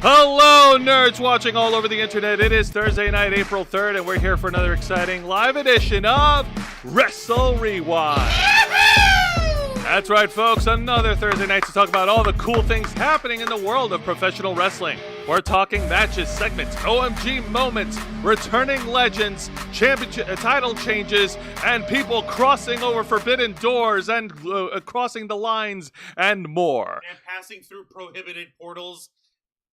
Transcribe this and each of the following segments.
Hello, nerds watching all over the internet. It is Thursday night, April 3rd, and we're here for another exciting live edition of Wrestle Rewind. That's right, folks. Another Thursday night to talk about all the cool things happening in the world of professional wrestling. We're talking matches, segments, OMG moments, returning legends, championship title changes, and people crossing over forbidden doors and crossing the lines and more. And passing through prohibited portals.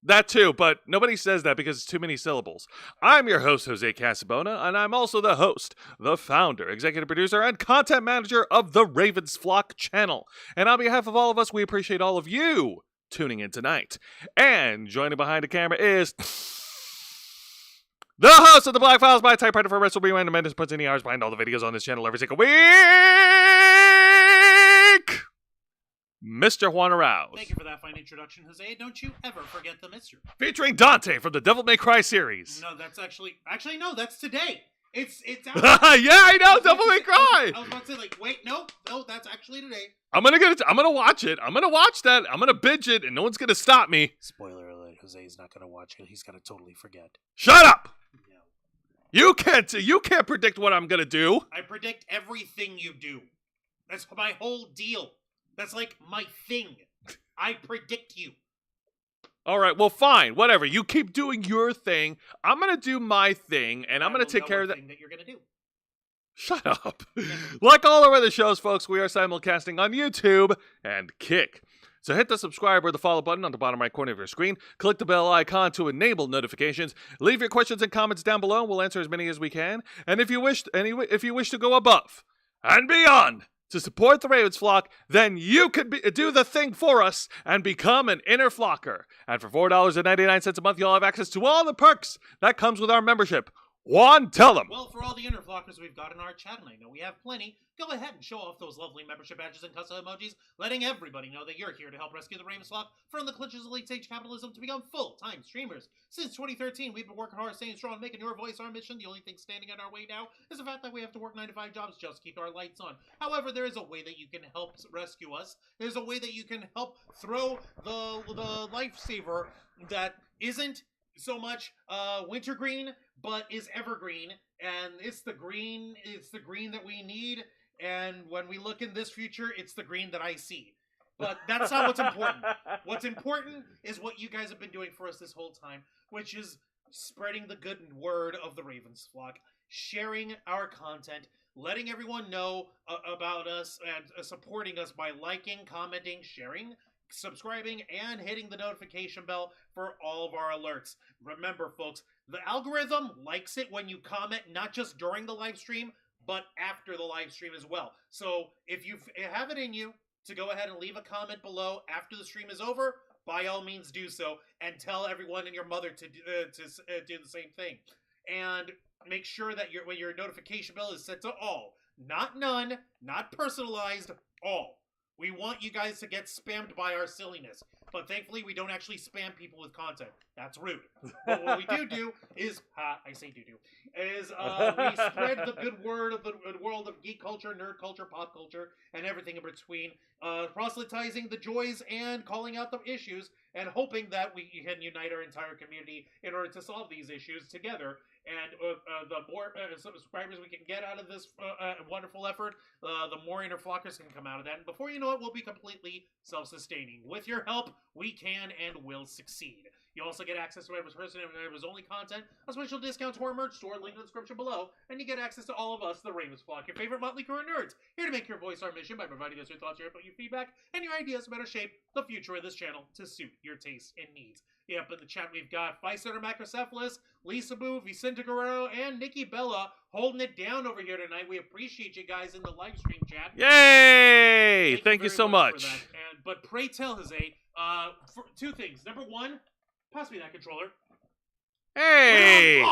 That too, but nobody says that because it's too many syllables. I'm your host, Jose Casabona, and I'm also the host, the founder, executive producer, and content manager of the Ravens Flock channel. And on behalf of all of us, we appreciate all of you tuning in tonight. And joining behind the camera is the host of the Black Files by Typewriter for Wrestle Wrewind, Amanda puts in the hours behind all the videos on this channel every single week, Mr. Juan Arouse. Thank you for that fine introduction, Jose. Don't you ever forget the mystery. Featuring Dante from the Devil May Cry series. No, that's actually no, that's today. It's out. Yeah, I know, Devil May Cry. I was about to say, like, wait, no, that's actually today. I'm gonna watch it. I'm gonna watch that. I'm gonna binge it, and no one's gonna stop me. Spoiler alert: Jose's not gonna watch it. He's gonna totally forget. Shut up. No. You can't predict what I'm gonna do. I predict everything you do. That's my whole deal. That's like my thing. I predict you. All right, well, fine, whatever. You keep doing your thing. I'm gonna do my thing, and I'm gonna take care of that. Thing that you're gonna do. Shut up. Like all our other shows, folks, we are simulcasting on YouTube and Kick. So hit the subscribe or the follow button on the bottom right corner of your screen. Click the bell icon to enable notifications. Leave your questions and comments down below, and we'll answer as many as we can. And if you wish to go above and beyond to support the Ravens flock, then you could do the thing for us and become an inner flocker. And for $4.99 a month, you'll have access to all the perks that comes with our membership. Juan, tell them. Well, for all the inner flockers we've got in our chat, and I know we have plenty, go ahead and show off those lovely membership badges and custom emojis, letting everybody know that you're here to help rescue the Ravens flock from the clutches of late-stage capitalism to become full-time streamers. Since 2013, we've been working hard, staying strong, making your voice our mission. The only thing standing in our way now is the fact that we have to work 9 to 5 jobs just to keep our lights on. However, there is a way that you can help rescue us. There's a way that you can help throw the lifesaver that isn't so much wintergreen, but is evergreen, and it's the green that we need, and when we look in this future, it's the green that I see. But that's not what's important. What's important is what you guys have been doing for us this whole time, which is spreading the good word of the Ravens flock, sharing our content, letting everyone know about us, and supporting us by liking, commenting, sharing, subscribing, and hitting the notification bell for all of our alerts. Remember, folks, the algorithm likes it when you comment not just during the live stream, but after the live stream as well. So if you have it in you to go ahead and leave a comment below after the stream is over, by all means do so, and tell everyone and your mother to do the same thing. And make sure that when your notification bell is set to all, not none, not personalized, all. We want you guys to get spammed by our silliness. But thankfully, we don't actually spam people with content. That's rude. But what we do is, I say do, is we spread the good word of the world of geek culture, nerd culture, pop culture, and everything in between. Proselytizing the joys and calling out the issues, and hoping that we can unite our entire community in order to solve these issues together. And the more subscribers we can get out of this wonderful effort, the more inner flockers can come out of that. And before you know it, we'll be completely self-sustaining. With your help, we can and will succeed. You also get access to Members First and Members Only content, a special discount to our merch store, link in the description below, and you get access to all of us, the Ravens flock, your favorite motley crew of nerds, here to make your voice our mission by providing us your thoughts, your input, your feedback, and your ideas to better shape the future of this channel to suit your tastes and needs. Yep, in the chat we've got Fice-Center Macrocephalus, Lisa Boo, Vicente Guerrero, and Nikki Bella holding it down over here tonight. We appreciate you guys in the live stream chat. Yay! Thank you so much. But pray tell, Jose, for 2 things. Number 1, pass me that controller. Hey!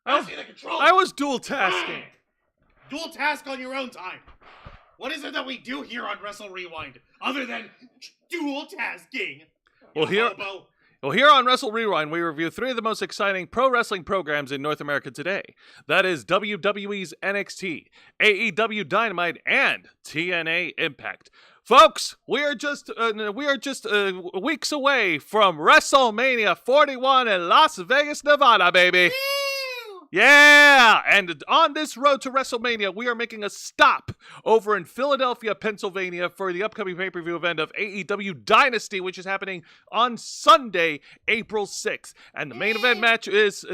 Pass me the controller. I was dual tasking. Dual task on your own time. What is it that we do here on Wrestle Rewind other than dual tasking? Well, here on Wrestle Rewind, we review 3 of the most exciting pro wrestling programs in North America today. That is WWE's NXT, AEW Dynamite, and TNA Impact. Folks, we are just weeks away from WrestleMania 41 in Las Vegas, Nevada, baby. Yeah! And on this road to WrestleMania, we are making a stop over in Philadelphia, Pennsylvania for the upcoming pay-per-view event of AEW Dynasty, which is happening on Sunday, April 6th. And the main event match is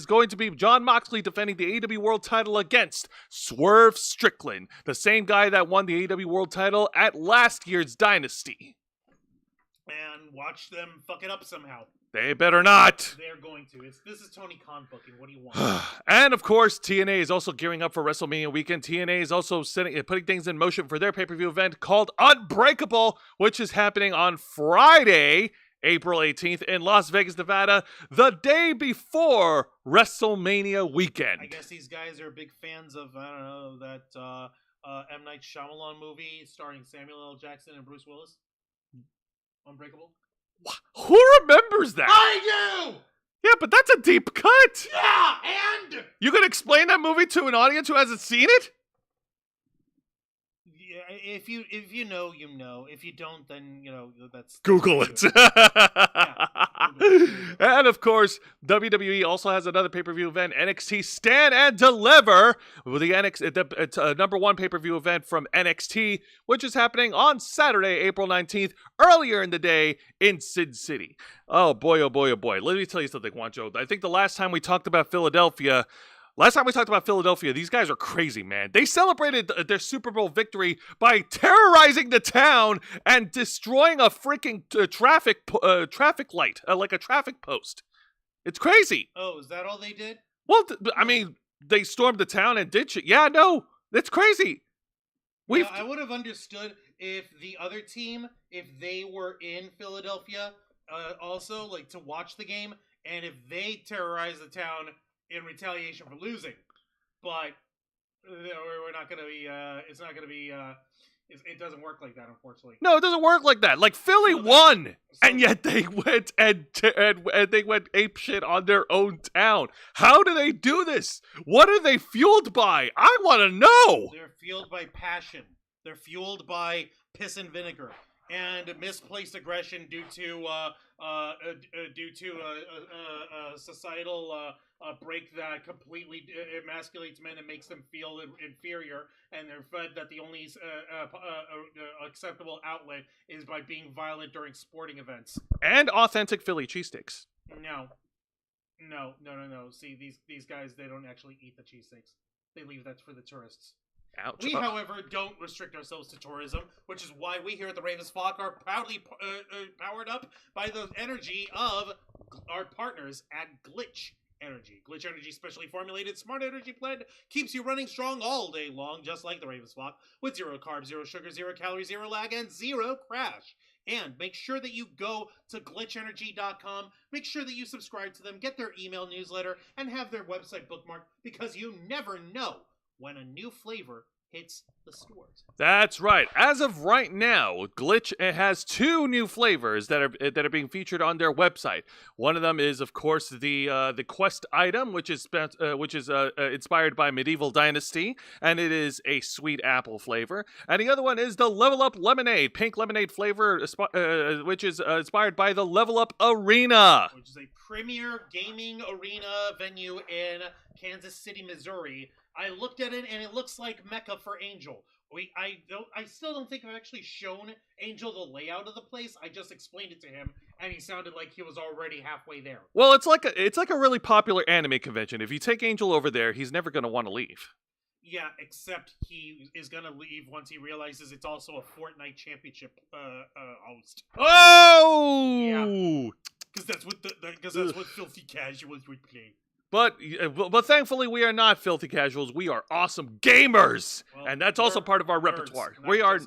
going to be Jon Moxley defending the AEW World title against Swerve Strickland, the same guy that won the AEW World title at last year's Dynasty. and watch them fuck it up somehow. They better not. They're going to. This is Tony Khan booking. What do you want? And of course, TNA is also gearing up for WrestleMania weekend. TNA is also putting things in motion for their pay-per-view event called Unbreakable, which is happening on Friday, April 18th in Las Vegas, Nevada, the day before WrestleMania weekend. I guess these guys are big fans of, I don't know, that M. Night Shyamalan movie starring Samuel L. Jackson and Bruce Willis. Unbreakable? Who remembers that? I do! Yeah, but that's a deep cut. Yeah, and... You can explain that movie to an audience who hasn't seen it? Yeah, if you know, you know. If you don't, then, that's... Google it. And of course, WWE also has another pay-per-view event, NXT Stand and Deliver, with it's a number one pay-per-view event from NXT, which is happening on Saturday, April 19th, earlier in the day in Sin City. Oh boy, oh boy, oh boy. Let me tell you something, Juancho. I think the last time we talked about Philadelphia, these guys are crazy, man. They celebrated their Super Bowl victory by terrorizing the town and destroying a freaking traffic light, like a traffic post. It's crazy. Oh, is that all they did? Well, I mean, they stormed the town and did shit. Yeah, no, it's crazy. I would have understood if the other team, if they were in Philadelphia, also, like, to watch the game, and if they terrorized the town in retaliation for losing, but we're not going to be, it's not going to be, it doesn't work like that, unfortunately. No, it doesn't work like that. Like, Philly won, and yet they went and they went apeshit on their own town. How do they do this? What are they fueled by? I want to know. They're fueled by passion. They're fueled by piss and vinegar and misplaced aggression due to societal break that completely emasculates men and makes them feel inferior, and they're fed that the only acceptable outlet is by being violent during sporting events. And authentic Philly cheesesteaks. No. See, these guys, they don't actually eat the cheesesteaks. They leave that for the tourists. Ouch. We, however, don't restrict ourselves to tourism, which is why we here at the Ravens Flock are proudly powered up by the energy of our partners at Glitch Energy. Glitch Energy specially formulated smart energy blend keeps you running strong all day long, just like the Ravens Flock, with 0 carbs, 0 sugar, 0 calories, 0 lag, and 0 crash. And make sure that you go to glitchenergy.com, make sure that you subscribe to them, get their email newsletter, and have their website bookmarked, because you never know when a new flavor hits the stores. That's right. As of right now, Glitch has 2 new flavors that are being featured on their website. One of them is, of course, the Quest item, which is inspired by Medieval Dynasty, and it is a sweet apple flavor. And the other one is the Level Up Lemonade, pink lemonade flavor, which is inspired by the Level Up Arena, which is a premier gaming arena venue in Kansas City, Missouri. I looked at it, and it looks like Mecca for Angel. I still don't think I've actually shown Angel the layout of the place. I just explained it to him, and he sounded like he was already halfway there. Well, it's like a really popular anime convention. If you take Angel over there, he's never going to want to leave. Yeah, except he is going to leave once he realizes it's also a Fortnite championship host. Oh! Yeah. Because that's what filthy casuals would play. But thankfully, we are not filthy casuals. We are awesome gamers, and that's also part of our repertoire. We are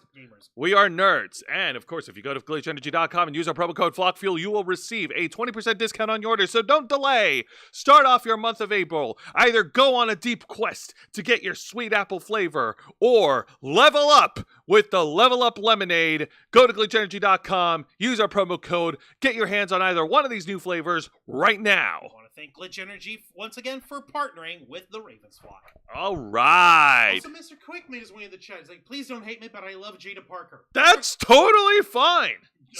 nerds, and of course, if you go to glitchenergy.com and use our promo code FlockFuel, you will receive a 20% discount on your order. So don't delay. Start off your month of April. Either go on a deep quest to get your sweet apple flavor, or level up with the Level Up Lemonade. Go to glitchenergy.com, use our promo code, get your hands on either one of these new flavors right now. Thank Glitch Energy once again for partnering with the Ravens Flock. All right. Also, Mr. Quick made his way in the chat. He's like, please don't hate me, but I love Jada Parker. That's totally fine.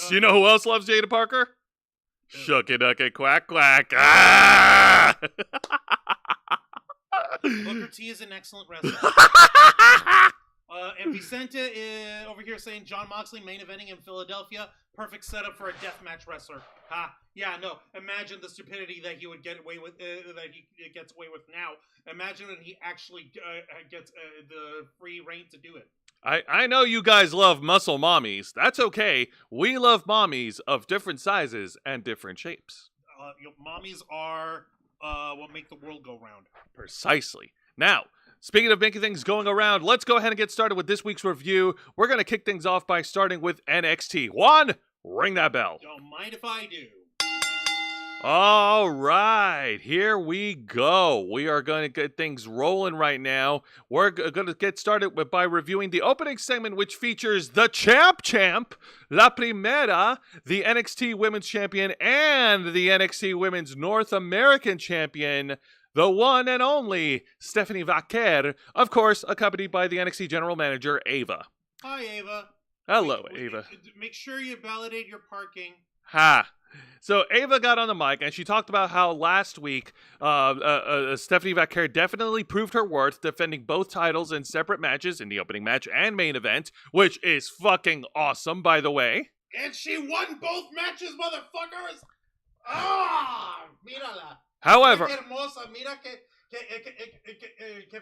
You know who else loves Jada Parker? Shucky ducky quack quack. Ah! Booker T is an excellent wrestler. And Vicente over here saying John Moxley main eventing in Philadelphia. Perfect setup for a deathmatch wrestler. Ha! Yeah, no. Imagine the stupidity that he would get away with. That he gets away with now. Imagine when he actually gets the free reign to do it. I know you guys love muscle mommies. That's okay. We love mommies of different sizes and different shapes. Mommies are what make the world go round. Precisely. Now, speaking of making things going around, let's go ahead and get started with this week's review. We're going to kick things off by starting with NXT. Juan, ring that bell. Don't mind if I do. All right, here we go. We are going to get things rolling right now. We're going to get started by reviewing the opening segment, which features the champ, La Primera, the NXT Women's Champion, and the NXT Women's North American Champion, the one and only Stephanie Vaquer, of course, accompanied by the NXT General Manager, Ava. Hi, Ava. Hello, Ava. Make sure you validate your parking. Ha! So Ava got on the mic and she talked about how last week Stephanie Vaquer definitely proved her worth, defending both titles in separate matches in the opening match and main event, which is fucking awesome, by the way. And she won both matches, motherfuckers! Ah! Mírala. However, Qué hermosa, mira que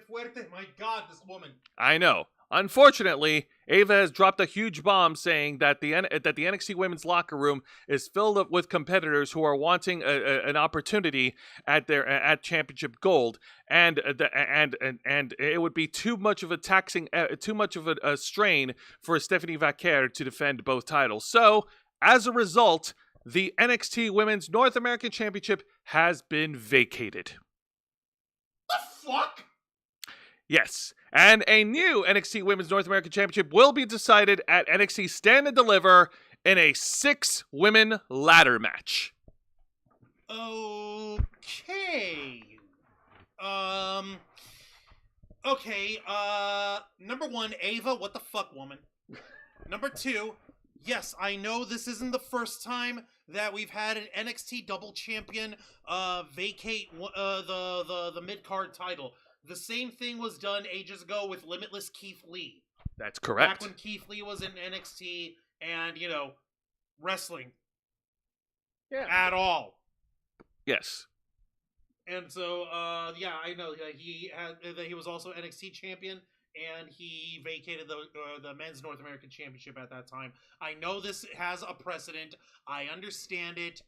fuerte. My God, this woman. I know. Unfortunately, Ava has dropped a huge bomb saying that the NXT women's locker room is filled up with competitors who are wanting an opportunity at Championship Gold, and it would be too much of a strain for Stephanie Vaquer to defend both titles. So, as a result, the NXT Women's North American Championship has been vacated. The fuck? Yes, and a new NXT Women's North American Championship will be decided at NXT Stand and Deliver in a 6-women ladder match. Okay. Okay, number one, Ava, what the fuck, woman? Number two, yes, I know this isn't the first time that we've had an NXT double champion vacate the mid-card title. The same thing was done ages ago with Limitless Keith Lee. That's correct. Back when Keith Lee was in NXT and, wrestling. Yeah. At all. Yes. And so, yeah, I know he was also NXT champion, and he vacated the men's North American Championship at that time. I know this has a precedent. I understand it.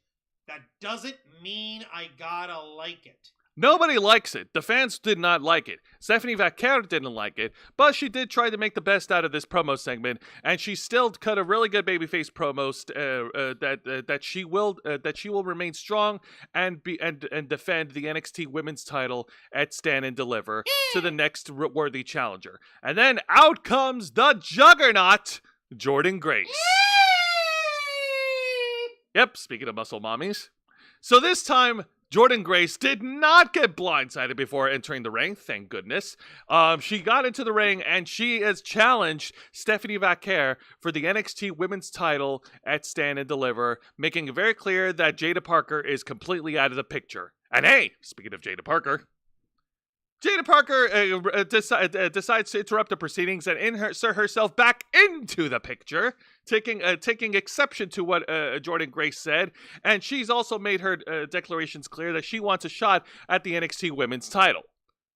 That doesn't mean I gotta like it. Nobody likes it. The fans did not like it. Stephanie Vaquer didn't like it, but she did try to make the best out of this promo segment, and she still cut a really good babyface promo that she will remain strong and defend the NXT Women's title at Stand and Deliver to the next worthy challenger. And then out comes the juggernaut, Jordynne Grace. Yep, speaking of muscle mommies. So this time, Jordynne Grace did not get blindsided before entering the ring, thank goodness. She got into the ring and she has challenged Stephanie Vaquer for the NXT Women's title at Stand and Deliver, making it very clear that Jada Parker is completely out of the picture. And hey, speaking of Jada Parker decides to interrupt the proceedings and insert herself back into the picture, taking exception to what Jordynne Grace said, and she's also made her declarations clear that she wants a shot at the NXT Women's title.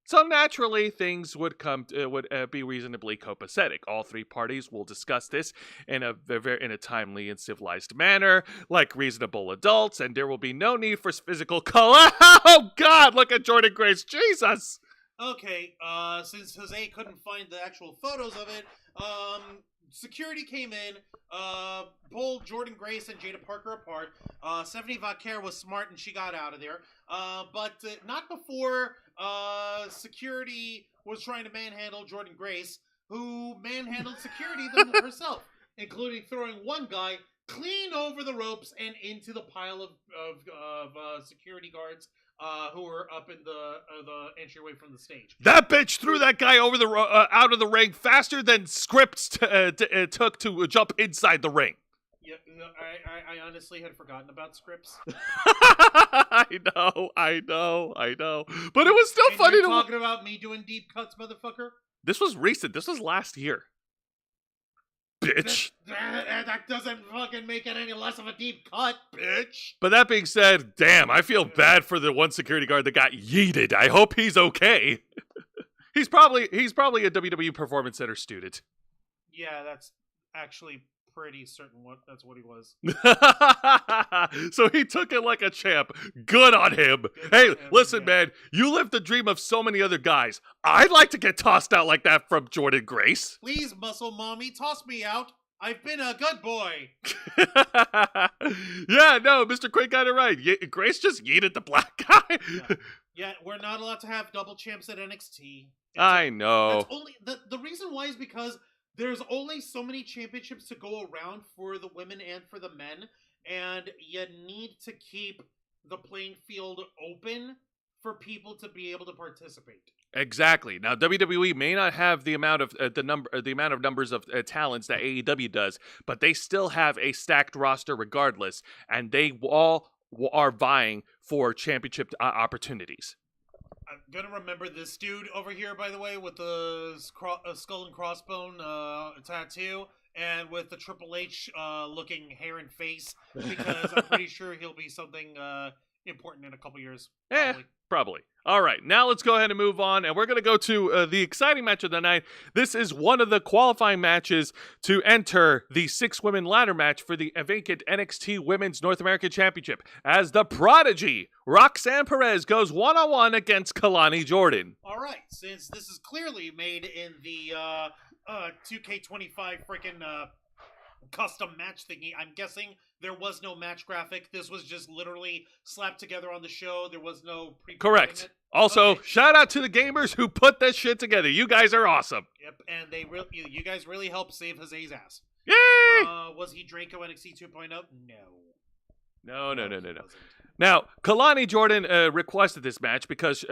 So naturally, things would be reasonably copacetic. All three parties will discuss this in a timely and civilized manner, like reasonable adults, and there will be no need for physical Oh God! Look at Jordynne Grace, Jesus! Okay, since Jose couldn't find the actual photos of it, security came in, pulled Jordynne Grace and Jada Parker apart. Stephanie Vaquer was smart and she got out of there, but not before security was trying to manhandle Jordynne Grace, who manhandled security herself, including throwing one guy clean over the ropes and into the pile of security guards who were up in the entryway from the stage. That bitch threw that guy over out of the ring faster than Scripps took to jump inside the ring. Yeah, I honestly had forgotten about Scripps. I know. But it was still funny to talking about me doing deep cuts, motherfucker. This was recent. This was last year. Bitch. That doesn't fucking make it any less of a deep cut, bitch. But that being said, damn, I feel bad for the one security guard that got yeeted. I hope he's okay. He's probably a WWE Performance Center student. Yeah, that's actually pretty certain that's what he was. So he took it like a champ. Good on him. Listen, man, you lived the dream of so many other guys. I'd like to get tossed out like that from Jordan Grace. Please, muscle mommy, toss me out. I've been a good boy. Yeah, no, Mr. Quinn got it right. Grace just yeeted the black guy. Yeah, we're not allowed to have double champs at NXT. I know. That's only the reason why is because there's only so many championships to go around for the women and for the men, and you need to keep the playing field open for people to be able to participate. Exactly. Now WWE may not have the amount of numbers of talents that AEW does, but they still have a stacked roster regardless, and they all are vying for championship opportunities. I'm gonna remember this dude over here, by the way, with the skull and crossbone tattoo, and with the Triple H looking hair and face, because I'm pretty sure he'll be something important in a couple years. Probably. All right, now let's go ahead and move on, and we're going to go to the exciting match of the night. This is one of the qualifying matches to enter the 6-women ladder match for the vacant NXT Women's North American Championship, as the Prodigy, Roxanne Perez, goes one-on-one against Kalani Jordan. All right, since this is clearly made in the 2K25 freaking custom match thingy, I'm guessing there was no match graphic. This was just literally slapped together on the show. There was no Correct. Also, shout out to the gamers who put this shit together. You guys are awesome. Yep, and you guys really helped save Jose's ass. Yay! Was he Draco NXT 2.0? No. No. Now, Kalani Jordan requested this match because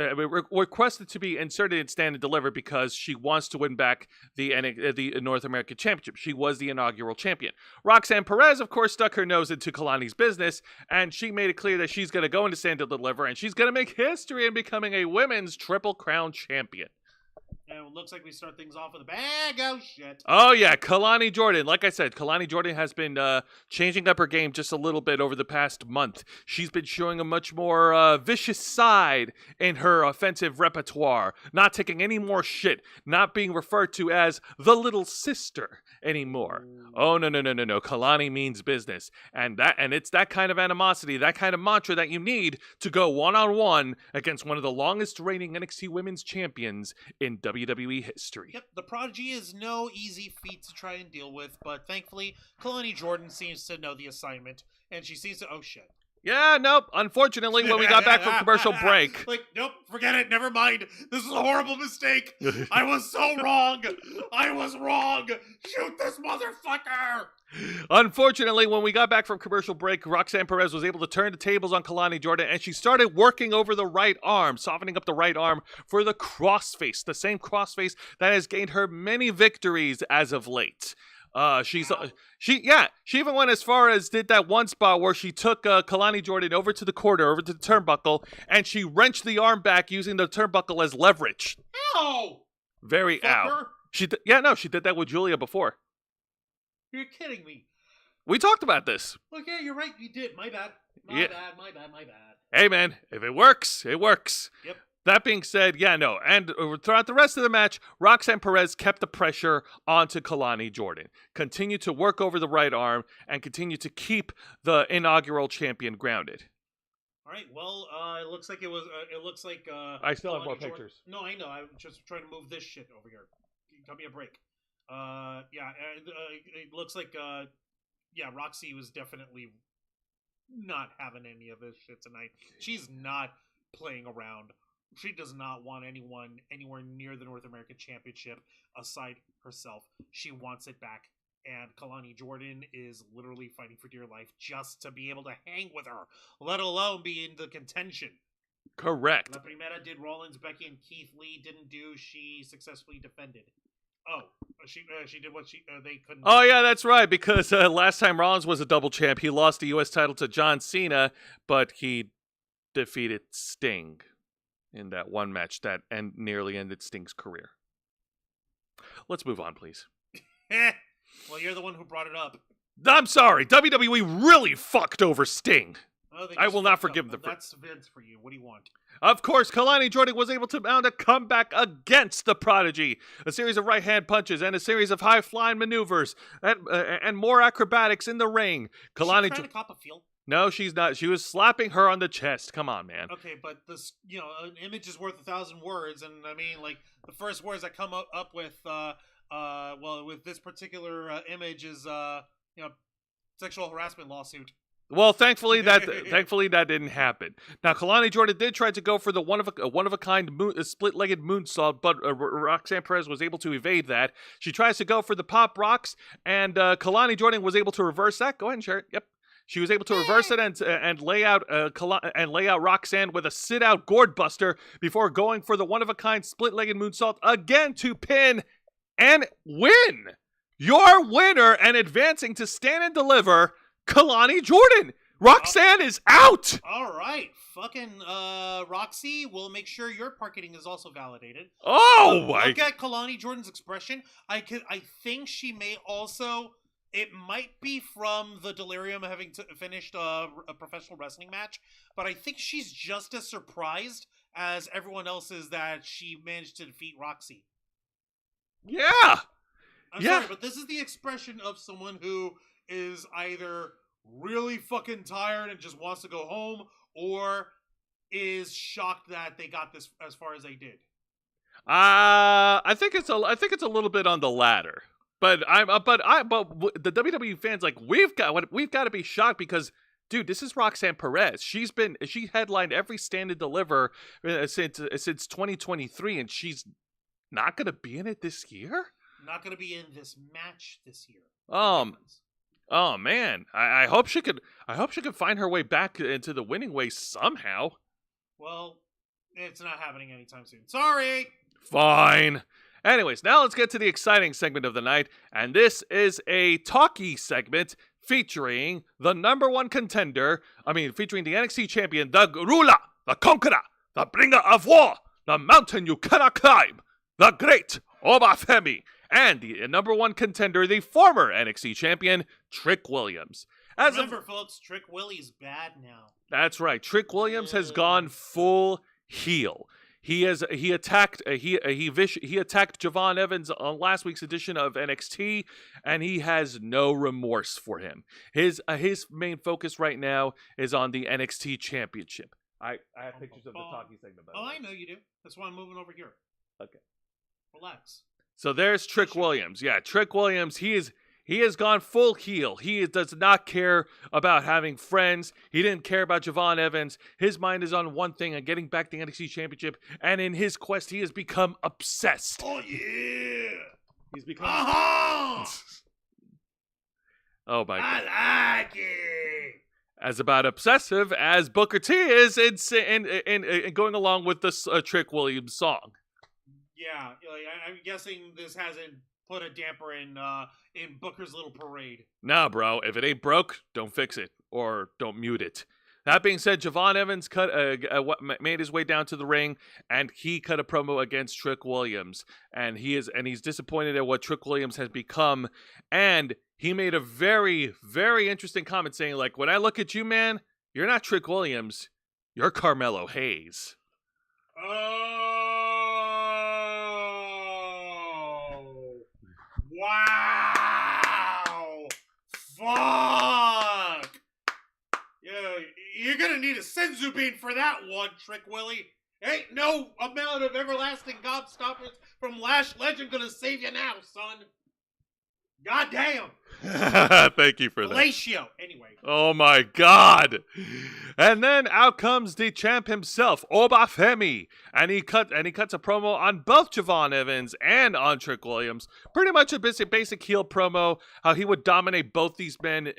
requested to be inserted in Stand and Deliver because she wants to win back the North American Championship. She was the inaugural champion. Roxanne Perez, of course, stuck her nose into Kalani's business, and she made it clear that she's going to go into Stand and Deliver, and she's going to make history in becoming a women's Triple Crown champion. And it looks like we start things off with a bag of shit. Oh, yeah, Kalani Jordan. Like I said, Kalani Jordan has been changing up her game just a little bit over the past month. She's been showing a much more vicious side in her offensive repertoire, not taking any more shit, not being referred to as the little sister anymore. Oh, no. Kalani means business. And it's that kind of animosity, that kind of mantra that you need to go one-on-one against one of the longest reigning NXT Women's Champions in WWE history. Yep, the Prodigy is no easy feat to try and deal with, but thankfully, Kalani Jordan seems to know the assignment, and she seems to, oh shit. Yeah, nope. Unfortunately, when we got back from commercial break... Nope, forget it, never mind. This is a horrible mistake. I was so wrong. I was wrong. Shoot this motherfucker. Unfortunately, when we got back from commercial break, Roxanne Perez was able to turn the tables on Kalani Jordan, and she started working over the right arm, softening up the right arm for the crossface, the same crossface that has gained her many victories as of late. She even went as far as did that one spot where she took Kalani Jordan over to the corner, over to the turnbuckle, and she wrenched the arm back using the turnbuckle as leverage. Ow! Very ow. She did that with Julia before. You're kidding me. We talked about this. Well, yeah, you're right. You did. My bad. My bad. Hey, man, if it works, it works. Yep. That being said, and throughout the rest of the match, Roxanne Perez kept the pressure onto Kalani Jordan, continued to work over the right arm, and continued to keep the inaugural champion grounded. All right, well, it looks like I still have Kalani more Jordan... pictures. No, I know. I'm just trying to move this shit over here. Cut me a break. It looks like, Roxy was definitely not having any of this shit tonight. She's not playing around. She does not want anyone anywhere near the North American Championship aside herself. She wants it back. And Kalani Jordan is literally fighting for dear life just to be able to hang with her, let alone be in the contention. Correct. La Primera did Rollins, Becky, and Keith Lee didn't do. She successfully defended. Oh, she did what they couldn't do. Oh, yeah, that's right, because last time Rollins was a double champ, he lost the U.S. title to John Cena, but he defeated Sting in that one match that nearly ended Sting's career. Let's move on, please. Well, you're the one who brought it up. I'm sorry. WWE really fucked over Sting. I will not forgive them. That's Vince for you. What do you want? Of course, Kalani Jordan was able to mount a comeback against the Prodigy. A series of right-hand punches and a series of high-flying maneuvers and more acrobatics in the ring. Kalani trying to cop a feel? No, she's not. She was slapping her on the chest. Come on, man. Okay, but this, an image is worth 1,000 words, and I mean, like, the first words that come up with, with this particular image is, sexual harassment lawsuit. Well, thankfully that didn't happen. Now, Kalani Jordan did try to go for the one of a kind split-legged moonsault, but Roxanne Perez was able to evade that. She tries to go for the pop rocks, and Kalani Jordan was able to reverse that. Go ahead and share it. Yep, she was able to reverse it and lay out Roxanne with a sit-out gourd buster before going for the one of a kind split-legged moonsault again to pin and win. Your winner and advancing to Stand and Deliver, Kalani Jordan. Roxanne is out. All right. Fucking Roxy, we'll make sure your marketing is also validated. Oh my. Look at Kalani Jordan's expression. I think she may also, it might be from the delirium of having finished a professional wrestling match, but I think she's just as surprised as everyone else is that she managed to defeat Roxy. Yeah. I'm sorry, but this is the expression of someone who is either really fucking tired and just wants to go home, or is shocked that they got this as far as they did. I think it's a little bit on the latter. But the WWE fans, like, we've got to be shocked because, dude, this is Roxanne Perez. She headlined every Stand and Deliver since 2023, and she's not gonna be in it this year. Not gonna be in this match this year. Oh man, I hope she could find her way back into the winning way somehow. Well, it's not happening anytime soon. Sorry. Fine. Anyways, now let's get to the exciting segment of the night, and this is a talkie segment featuring the number one contender. Featuring the NXT champion, the ruler, the conqueror, the bringer of war, the mountain you cannot climb, the great Obafemi, and the number one contender, the former NXT champion, Trick Williams. Remember, folks, Trick Willie's bad now. That's right. Trick Williams has gone full heel. He attacked Javon Evans on last week's edition of NXT, and he has no remorse for him. His main focus right now is on the NXT championship. I have pictures of the talkie segment. Oh, I know you do. That's why I'm moving over here. Okay. Relax. So there's Trick Williams. Yeah, Trick Williams, he has gone full heel. He does not care about having friends. He didn't care about Javon Evans. His mind is on one thing, on getting back the NXT championship. And in his quest, he has become obsessed. Oh, yeah. He's become... Oh, my God. I like it. As about obsessive as Booker T is in going along with this Trick Williams song. Yeah, I'm guessing this hasn't put a damper in Booker's little parade. Nah, bro. If it ain't broke, don't fix it or don't mute it. That being said, Javon Evans made his way down to the ring, and he cut a promo against Trick Williams, and he's disappointed at what Trick Williams has become, and he made a very, very interesting comment saying, like, when I look at you, man, you're not Trick Williams, you're Carmelo Hayes. Wow! Fuck! Yeah, you're gonna need a senzu bean for that one, Trick Willie. Ain't no amount of everlasting gobstoppers from Lash Legend gonna save you now, son. Goddamn! Thank you for that. Fellatio. Anyway. Oh my God! And then out comes the champ himself, Obafemi, and he cuts a promo on both Javon Evans and on Trick Williams. Pretty much a basic heel promo, how he would dominate both these men for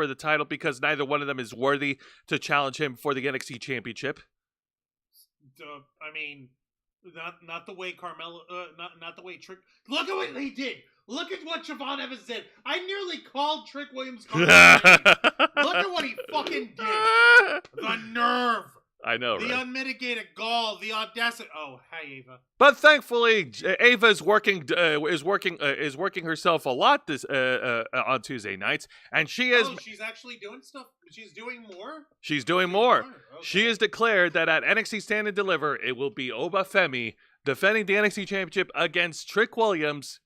the title because neither one of them is worthy to challenge him for the NXT championship. Not the way Carmelo, not the way Trick. Look at what he did. Look at what Javon Evans did. I nearly called Trick Williams. Look at what he fucking did. The nerve. I know, The right? unmitigated gall, the audacity. Oh, hi, Ava. But thankfully, Ava is working herself a lot this on Tuesday nights, and she is She's actually doing stuff. She's doing more. she's doing more. Okay. She has declared that at NXT Stand and Deliver, it will be Oba Femi defending the NXT Championship against Trick Williams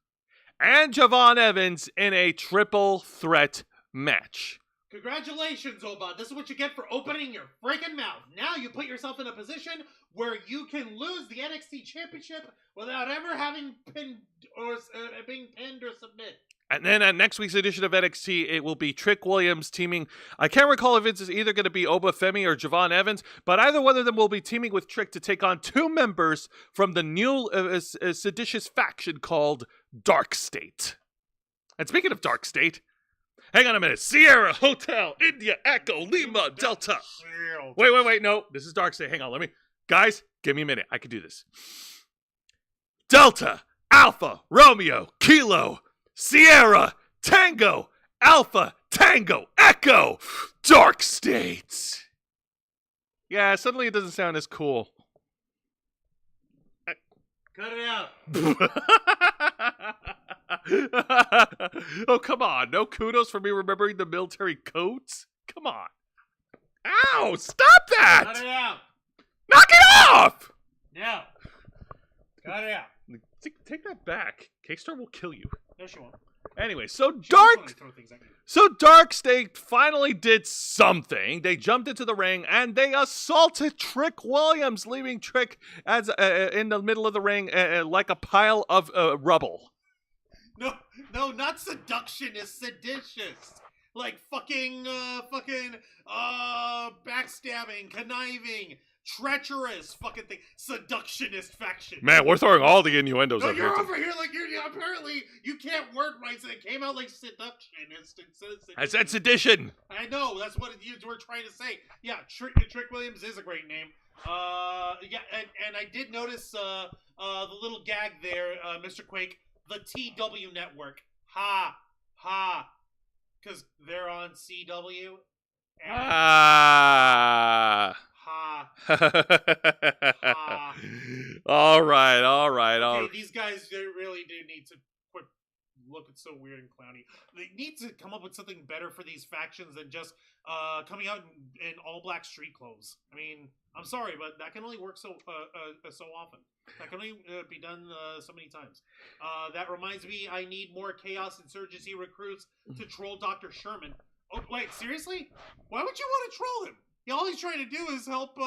and Javon Evans in a triple threat match. Congratulations, Oba. This is what you get for opening your freaking mouth. Now you put yourself in a position where you can lose the NXT Championship without ever having pinned or being pinned or submit. And then at next week's edition of NXT, it will be Trick Williams teaming. I can't recall if it's either going to be Oba Femi or Javon Evans, but either one of them will be teaming with Trick to take on two members from the new seditious faction called Dark State. And speaking of Dark State, hang on a minute. Sierra Hotel India Echo Lima Delta. Wait. No, this is Dark State. Hang on. Guys, give me a minute. I can do this. Delta Alpha Romeo Kilo Sierra Tango Alpha Tango Echo Dark States. Yeah, suddenly it doesn't sound as cool. Cut it out. Oh, come on. No kudos for me remembering the military codes? Come on. Ow! Stop that! Cut it out. Knock it off! No. Cut it out. Take that back. K-Star will kill you. No, she won't. Anyway, She won't throw things at me. So Dark State finally did something. They jumped into the ring and they assaulted Trick Williams, leaving Trick as in the middle of the ring like a pile of rubble. No, not seduction. It's seditious. Like fucking backstabbing, conniving, treacherous fucking thing. Seductionist faction. Man, we're throwing all the innuendos No, up you're here. over here like you're apparently you can't word right, so it came out like seductionist instead of sedition. I said sedition. I know, that's what you were trying to say. Yeah, Trick Williams is a great name. Yeah, and I did notice the little gag there, Mr. Quake, the TW Network. Ha, because they're on CW. Ah. Ha. All right. Okay, these guys, they really do need to quit looking so weird and clowny. They need to come up with something better for these factions than just coming out in all black street clothes. I mean, I'm sorry, but that can only work so often. That can only be done so many times. That reminds me, I need more Chaos Insurgency recruits to troll Dr. Sherman. Oh, wait, seriously? Why would you want to troll him? All he's trying to do is help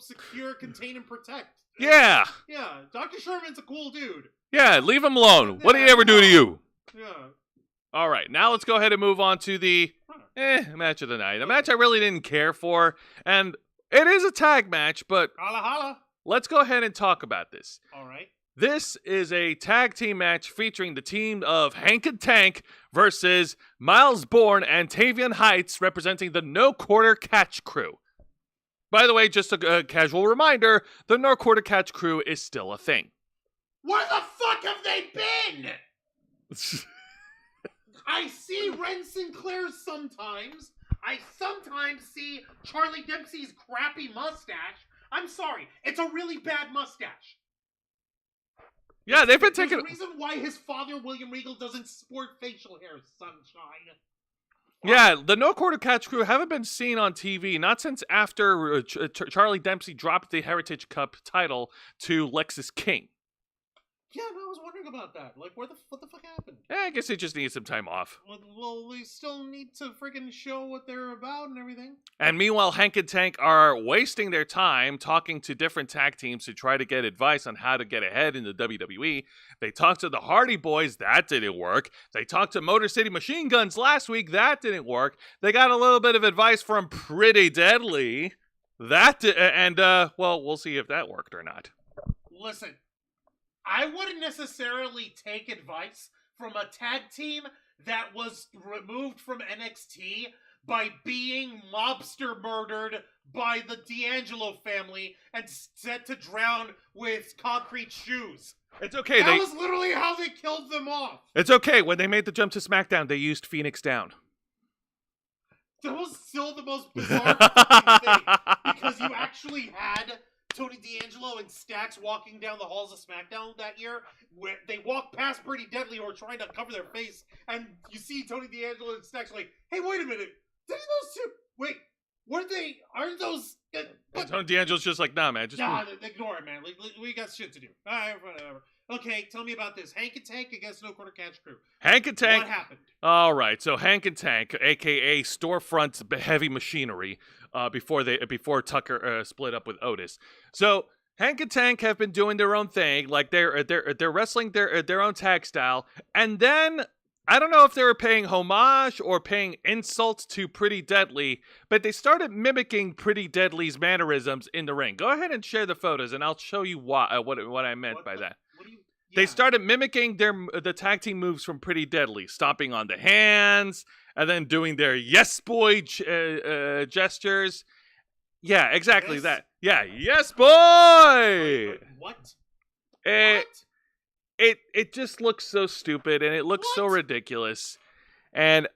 secure, contain, and protect. Yeah. Yeah, Dr. Sherman's a cool dude. Yeah, leave him alone. What did he ever do to you? Yeah. All right, now let's go ahead and move on to the match of the night. A match I really didn't care for, and it is a tag match, but Holla. let's go ahead and talk about this. All right. This is a tag team match featuring the team of Hank and Tank versus Miles Bourne and Tavian Heights, representing the No Quarter Catch Crew. By the way, just a casual reminder, the No Quarter Catch Crew is still a thing. Where the fuck have they been? I see Ren Sinclair sometimes. I sometimes see Charlie Dempsey's crappy mustache. I'm sorry, it's a really bad mustache. Yeah, they've been There's taking... a reason why his father, William Regal, doesn't sport facial hair, sunshine. Yeah, the No Quarter Catch Crew haven't been seen on TV, not since after Charlie Dempsey dropped the Heritage Cup title to Lexis King. Yeah, no, I was wondering about that. Like, what the fuck happened? I guess they just need some time off. Well, we still need to friggin' show what they're about and everything. And meanwhile, Hank and Tank are wasting their time talking to different tag teams to try to get advice on how to get ahead in the WWE. They talked to the Hardy Boys, that didn't work. They talked to Motor City Machine Guns last week, that didn't work. They got a little bit of advice from Pretty Deadly. Well, we'll see if that worked or not. Listen, I wouldn't necessarily take advice from a tag team that was removed from NXT by being mobster murdered by the D'Angelo family and set to drown with concrete shoes. It's okay. That was literally how they killed them off. It's okay. When they made the jump to SmackDown, they used Phoenix Down. That was still the most bizarre fucking thing. Because you actually had Tony D'Angelo and Stax walking down the halls of SmackDown that year, where they walk past Pretty Deadly or trying to cover their face, and you see Tony D'Angelo and Stax like, hey, wait a minute. Didn't those two... Wait, weren't they... Aren't those... Tony D'Angelo's just like, nah, man. Ignore it, man. Like, we got shit to do. All right, whatever. Okay, tell me about this. Hank and Tank against No Quarter Catch Crew. Hank and Tank. What happened? All right, so Hank and Tank, a.k.a. Storefront Heavy Machinery, before Tucker split up with Otis. So Hank and Tank have been doing their own thing, like they're wrestling their own tag style, and then I don't know if they were paying homage or paying insults to Pretty Deadly, but they started mimicking Pretty Deadly's mannerisms in the ring. Go ahead and share the photos, and I'll show you what I meant by that. They started mimicking the tag team moves from Pretty Deadly, stomping on the hands, and then doing their yes boy gestures. Yeah, exactly that. Yeah, yes boy! What? It just looks so stupid, and it looks so ridiculous. And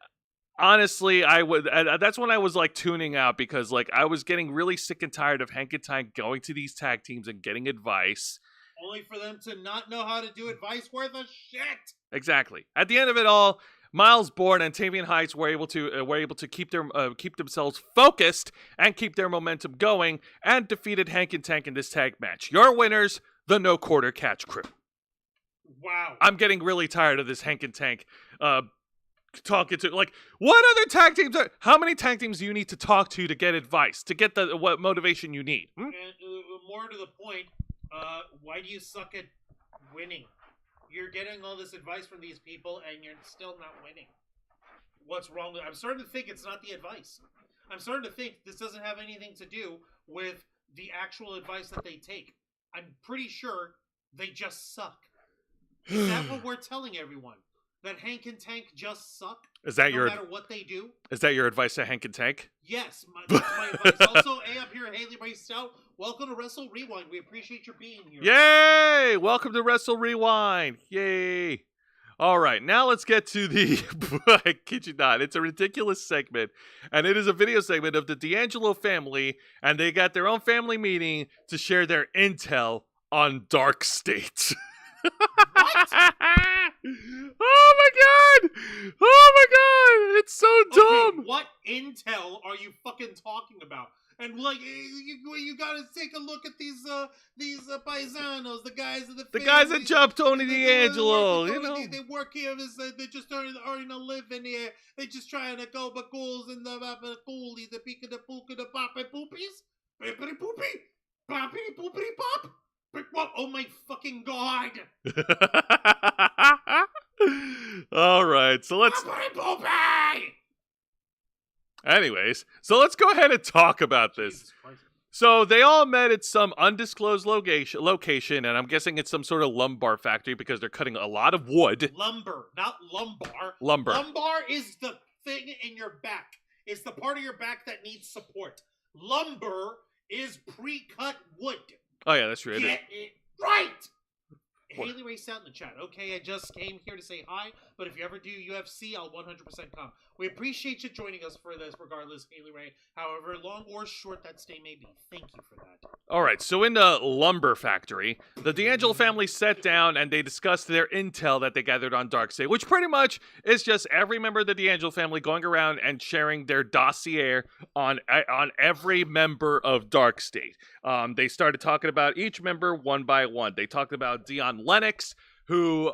honestly, that's when I was like tuning out, because like I was getting really sick and tired of Hank and Tank going to these tag teams and getting advice. Only for them to not know how to do advice worth a shit. Exactly. At the end of it all, Miles Bourne and Tavian Heights were able to keep themselves focused and keep their momentum going, and defeated Hank and Tank in this tag match. Your winners, the No Quarter Catch Crew. Wow. I'm getting really tired of this Hank and Tank talking to, like, what other tag teams how many tag teams do you need to talk to get advice, to get what motivation you need? And more to the point, why do you suck at winning? You're getting all this advice from these people, and you're still not winning. What's wrong with it? I'm starting to think it's not the advice. I'm starting to think this doesn't have anything to do with the actual advice that they take. I'm pretty sure they just suck. Is that what we're telling everyone? That Hank and Tank just suck? Is that no matter what they do? Is that your advice to Hank and Tank? Yes, that's my advice. Also, hey, up here, Haley Ray Stout. Welcome to Wrestle Rewind. We appreciate your being here. Yay! Welcome to Wrestle Rewind. Yay! All right, now let's get to the... I kid you not, it's a ridiculous segment, and it is a video segment of the D'Angelo family, and they got their own family meeting to share their intel on Dark State. What? Oh my god! Oh my god! It's so dumb! Okay, what intel are you fucking talking about? And like, you gotta take a look at these paisanos, the guys of the guys that jumped Tony D'Angelo, you know. They work here, they just earning a living here. They just trying to go bagools and the coolies, the peek of the pook of the pop and poopies. Bippity poopy, poppity poopity pop. Oh my fucking god! All right, so let's... Anyways, so let's go ahead and talk about this. So they all met at some undisclosed location, and I'm guessing it's some sort of lumbar factory because they're cutting a lot of wood. Lumber, not lumbar. Lumber. Lumbar is the thing in your back. It's the part of your back that needs support. Lumber is pre-cut wood. Oh yeah, that's true. Get it right! Haley Ray Stout in the chat. Okay, I just came here to say hi, but if you ever do UFC, I'll 100% come. We appreciate you joining us for this, regardless, Haley Ray. However long or short that stay may be. Thank you for that. All right, so in the lumber factory, the D'Angelo family sat down and they discussed their intel that they gathered on Darkseid, which pretty much is just every member of the D'Angelo family going around and sharing their dossier on every member of Darkseid. They started talking about each member one by one. They talked about Dion Lennox, who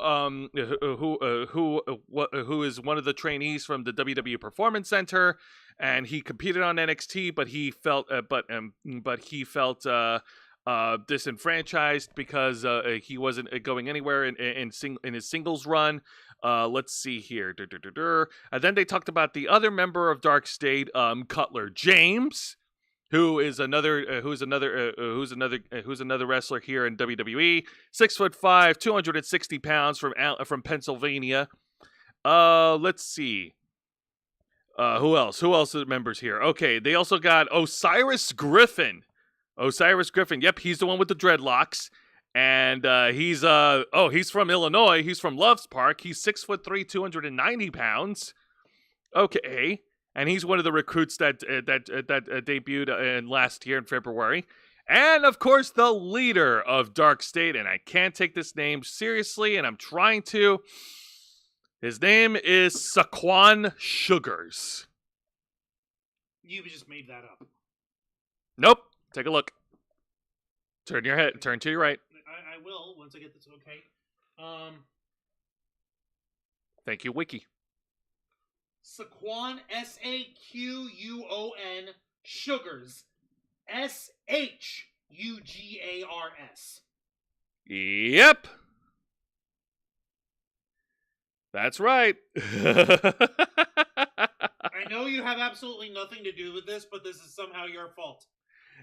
is one of the trainees from the WWE Performance Center, and he competed on NXT, but he felt disenfranchised because he wasn't going anywhere in his singles run. Let's see here, and then they talked about the other member of Dark State, Cutler James, who is another wrestler here in WWE, 6'5", 260 pounds from Pennsylvania. Let's see. Who else? Who else are members here? Okay, they also got Osiris Griffin. Yep, he's the one with the dreadlocks, and he's from Illinois. He's from Loves Park. He's 6'3", 290 pounds. Okay. and he's one of the recruits that debuted in last year in February. And, of course, the leader of Dark State, and I can't take this name seriously, and I'm trying to. His name is Saquon Sugars. You just made that up. Nope. Take a look. Turn your head. Turn to your right. I will once I get this okay. Thank you, Wiki. Saquon, Saquon, Sugars, Shugars. Yep. That's right. I know you have absolutely nothing to do with this, but this is somehow your fault.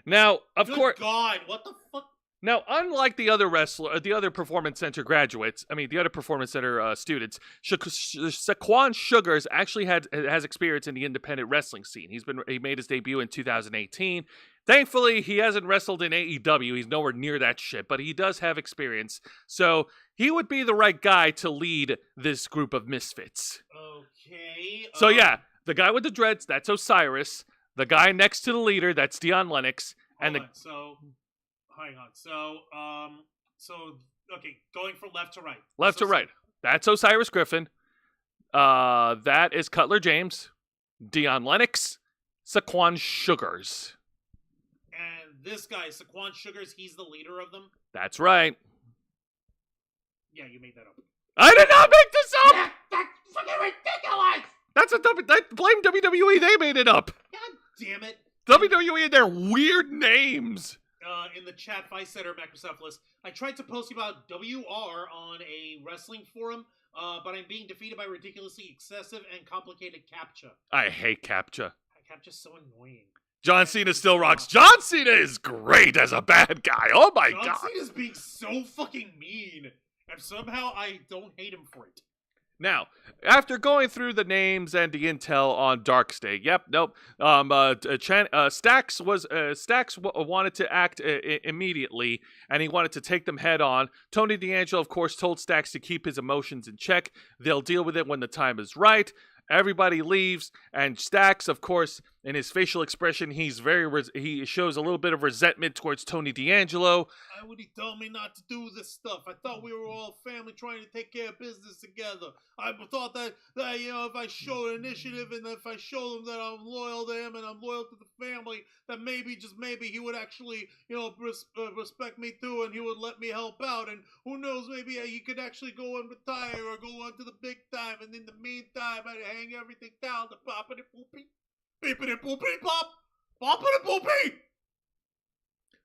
Now, of course. Good God, what the fuck? Now, unlike the other the other Performance Center graduates, the other Performance Center students, Saquon Sugars actually has experience in the independent wrestling scene. He made his debut in 2018. Thankfully, he hasn't wrestled in AEW. He's nowhere near that shit, but he does have experience. So he would be the right guy to lead this group of misfits. Okay. So yeah, the guy with the dreads, that's Osiris. The guy next to the leader, that's Dion Lennox. Hang on. Okay, going from left to right. Left to right. That's Osiris Griffin. That is Cutler James, Dion Lennox, Saquon Sugars. And this guy, Saquon Sugars, he's the leader of them? That's right. Yeah, you made that up. I did not make this up! Yeah, that's fucking ridiculous! Blame WWE, they made it up. God damn it. WWE and their weird names. In the chat, Vice Center Macrocephalus, I tried to post about WR on a wrestling forum, but I'm being defeated by ridiculously excessive and complicated CAPTCHA. I hate CAPTCHA. CAPTCHA's so annoying. John Cena still rocks. John Cena is great as a bad guy. Oh my God. John Cena's being so fucking mean, and somehow I don't hate him for it. Now, after going through the names and the intel on Dark State, Stax wanted to act immediately, and he wanted to take them head on. Tony D'Angelo, of course, told Stax to keep his emotions in check. They'll deal with it when the time is right. Everybody leaves, and Stax, of course, in his facial expression, he shows a little bit of resentment towards Tony D'Angelo. Why would he tell me not to do this stuff? I thought we were all family trying to take care of business together. I thought that if I showed initiative and if I showed him that I'm loyal to him and I'm loyal to the family, that maybe, just maybe, he would actually, respect me too, and he would let me help out. And who knows, maybe he could actually go and retire or go on to the big time. And in the meantime, I'd hang everything down to poppity poopy, beepity poopy pop, poppity poopy.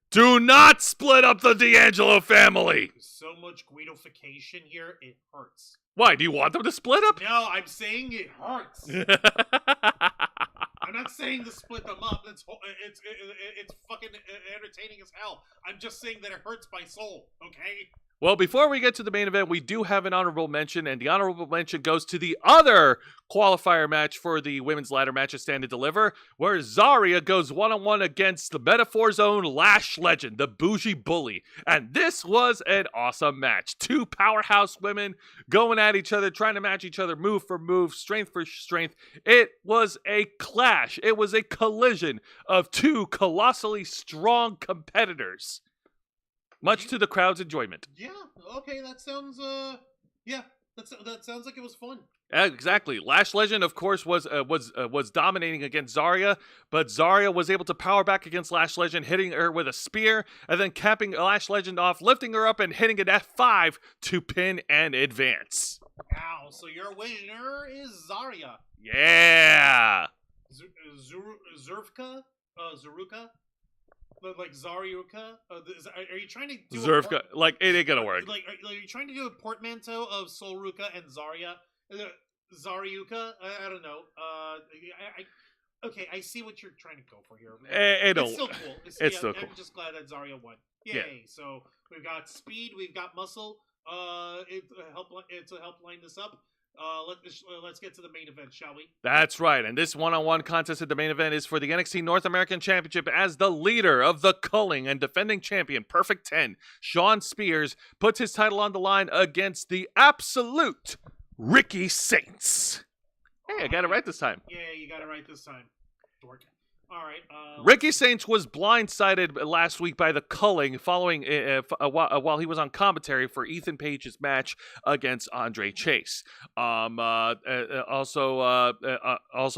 Do not split up the D'Angelo family. There's so much Guidofication here, it hurts. Why, do you want them to split up? No, I'm saying it hurts. I'm not saying to split them up. It's fucking entertaining as hell. I'm just saying that it hurts my soul, okay? Well, before we get to the main event, we do have an honorable mention, and the honorable mention goes to the other qualifier match for the women's ladder match at Stand and Deliver, where Zarya goes one-on-one against the Metaphor's own Lash Legend, the Bougie Bully. And this was an awesome match. Two powerhouse women going at each other, trying to match each other move for move, strength for strength. It was a clash. It was a collision of two colossally strong competitors. Much to the crowd's enjoyment. Yeah, okay, that sounds, that sounds like it was fun. Exactly. Lash Legend, of course, was dominating against Zarya, but Zarya was able to power back against Lash Legend, hitting her with a spear, and then capping Lash Legend off, lifting her up, and hitting an F5 to pin and advance. Ow, so your winner is Zarya. Yeah! Zurka? Like Zaryuka? Are you trying to do Zurka. Like, it ain't gonna work. Like, are you trying to do a portmanteau of Solruka and Zarya? Zaryuka? I don't know. Okay, I see what you're trying to go for here. It's still cool. It's still cool. I'm just glad that Zarya won. Yay! Yeah. So we've got speed, we've got muscle. It's a help line this up. Let's get to the main event, shall we? That's right, and this one-on-one contest at the main event is for the NXT North American Championship, as the leader of the culling and defending champion, Perfect 10, Shawn Spears, puts his title on the line against the absolute Ricky Saints. Hey, I got it right this time. Yeah, you got it right this time. Dork. All right. Ricky Saints was blindsided last week by the culling following while he was on commentary for Ethan Page's match against Andre Chase. Also,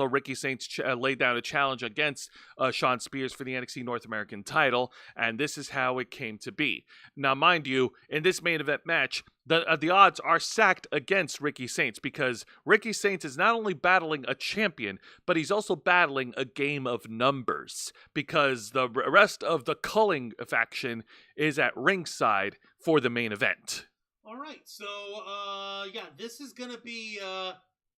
Ricky Saints laid down a challenge against Shawn Spears for the NXT North American title, and this is how it came to be. Now, mind you, in this main event match, the odds are stacked against Ricky Saints because Ricky Saints is not only battling a champion, but he's also battling a game of numbers because the rest of the culling faction is at ringside for the main event. All right, so this is gonna be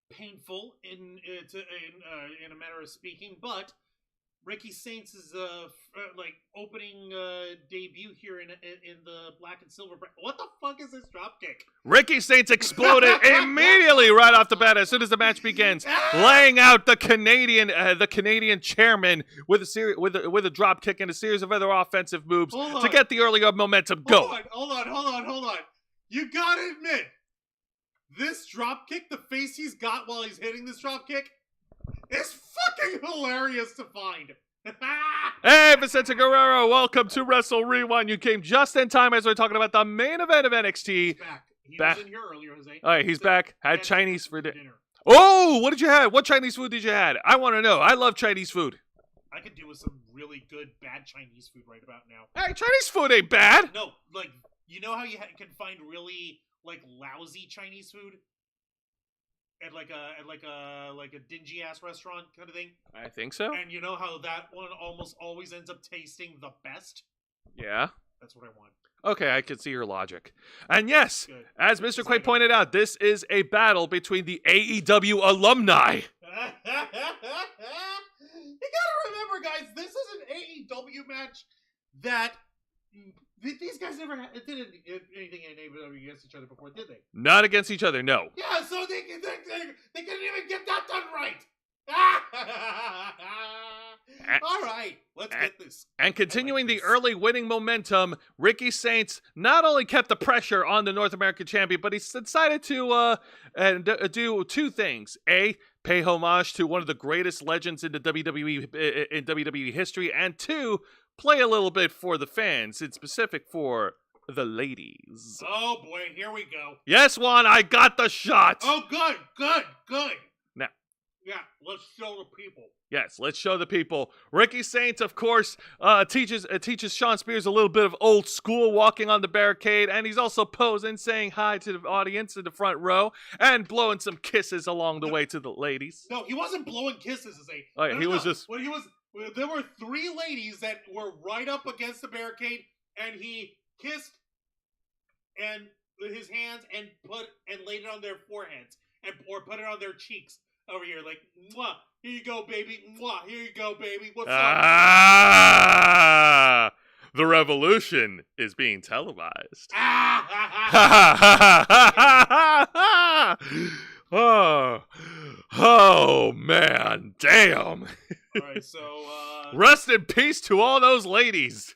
painful in a manner of speaking, but Ricky Saints' opening debut here in the black and silver. What the fuck is this dropkick? Ricky Saints exploded immediately right off the bat as soon as the match begins, laying out the Canadian chairman with a drop kick and a series of other offensive moves to get the early momentum going. Hold on. You gotta admit, this drop kick, the face he's got while he's hitting this drop kick, is fucking hilarious to find. Hey, Vicente Guerrero, welcome to Wrestle Rewind. You came just in time as we're talking about the main event of NXT. He's back. He was in here earlier, Jose. All right, he's back. Had Chinese for dinner. Oh, what did you have? What Chinese food did you have? I want to know. I love Chinese food. I could do with some really good, bad Chinese food right about now. Hey, Chinese food ain't bad. No, you know how you can find really, lousy Chinese food? At a dingy ass restaurant kind of thing. I think so. And you know how that one almost always ends up tasting the best? Yeah. That's what I want. Okay, I can see your logic. And yes, good. As Mr. Quay pointed out, this is a battle between the AEW alumni. You gotta remember, guys, this is an AEW match that these guys never did anything in AEW against each other before, did they? Not against each other, no. Yeah, so they couldn't even get that done right. All right, let's get this. And continuing the early winning momentum, Ricky Saints not only kept the pressure on the North American champion, but he decided to do two things. A, pay homage to one of the greatest legends in the WWE history, and two, play a little bit for the fans, in specific for the ladies. Oh boy, here we go. Yes, Juan, I got the shot. Oh, good. Now, yeah, let's show the people. Yes, let's show the people. Ricky Saints, of course, teaches Shawn Spears a little bit of old school walking on the barricade, and he's also posing, saying hi to the audience in the front row, and blowing some kisses along the way to the ladies. No, he wasn't blowing kisses, There were three ladies that were right up against the barricade, and he kissed and with his hands and laid it on their foreheads or put it on their cheeks over here, like, mwah, here you go, baby, mwah, here you go, baby, what's up? The revolution is being televised. Oh man, damn. All right, so rest in peace to all those ladies.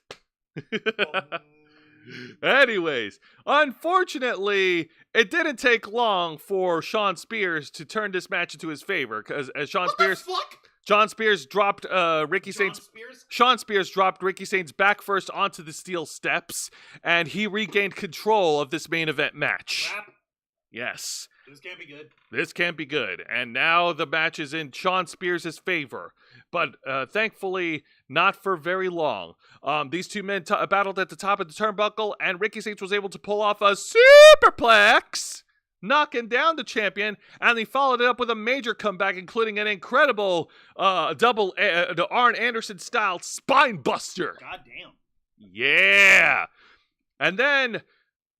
Anyways, unfortunately, it didn't take long for Shawn Spears to turn this match into his favor, because as Shawn Spears dropped Shawn Spears dropped Ricky Saints back first onto the steel steps, and he regained control of this main event match. Crap. Yes. This can't be good. This can't be good. And now the match is in Shawn Spears' favor. But thankfully, not for very long. These two men battled at the top of the turnbuckle, and Ricky Saints was able to pull off a superplex, knocking down the champion, and he followed it up with a major comeback, including an incredible the Arn Anderson-style spine buster. God damn. Yeah. And then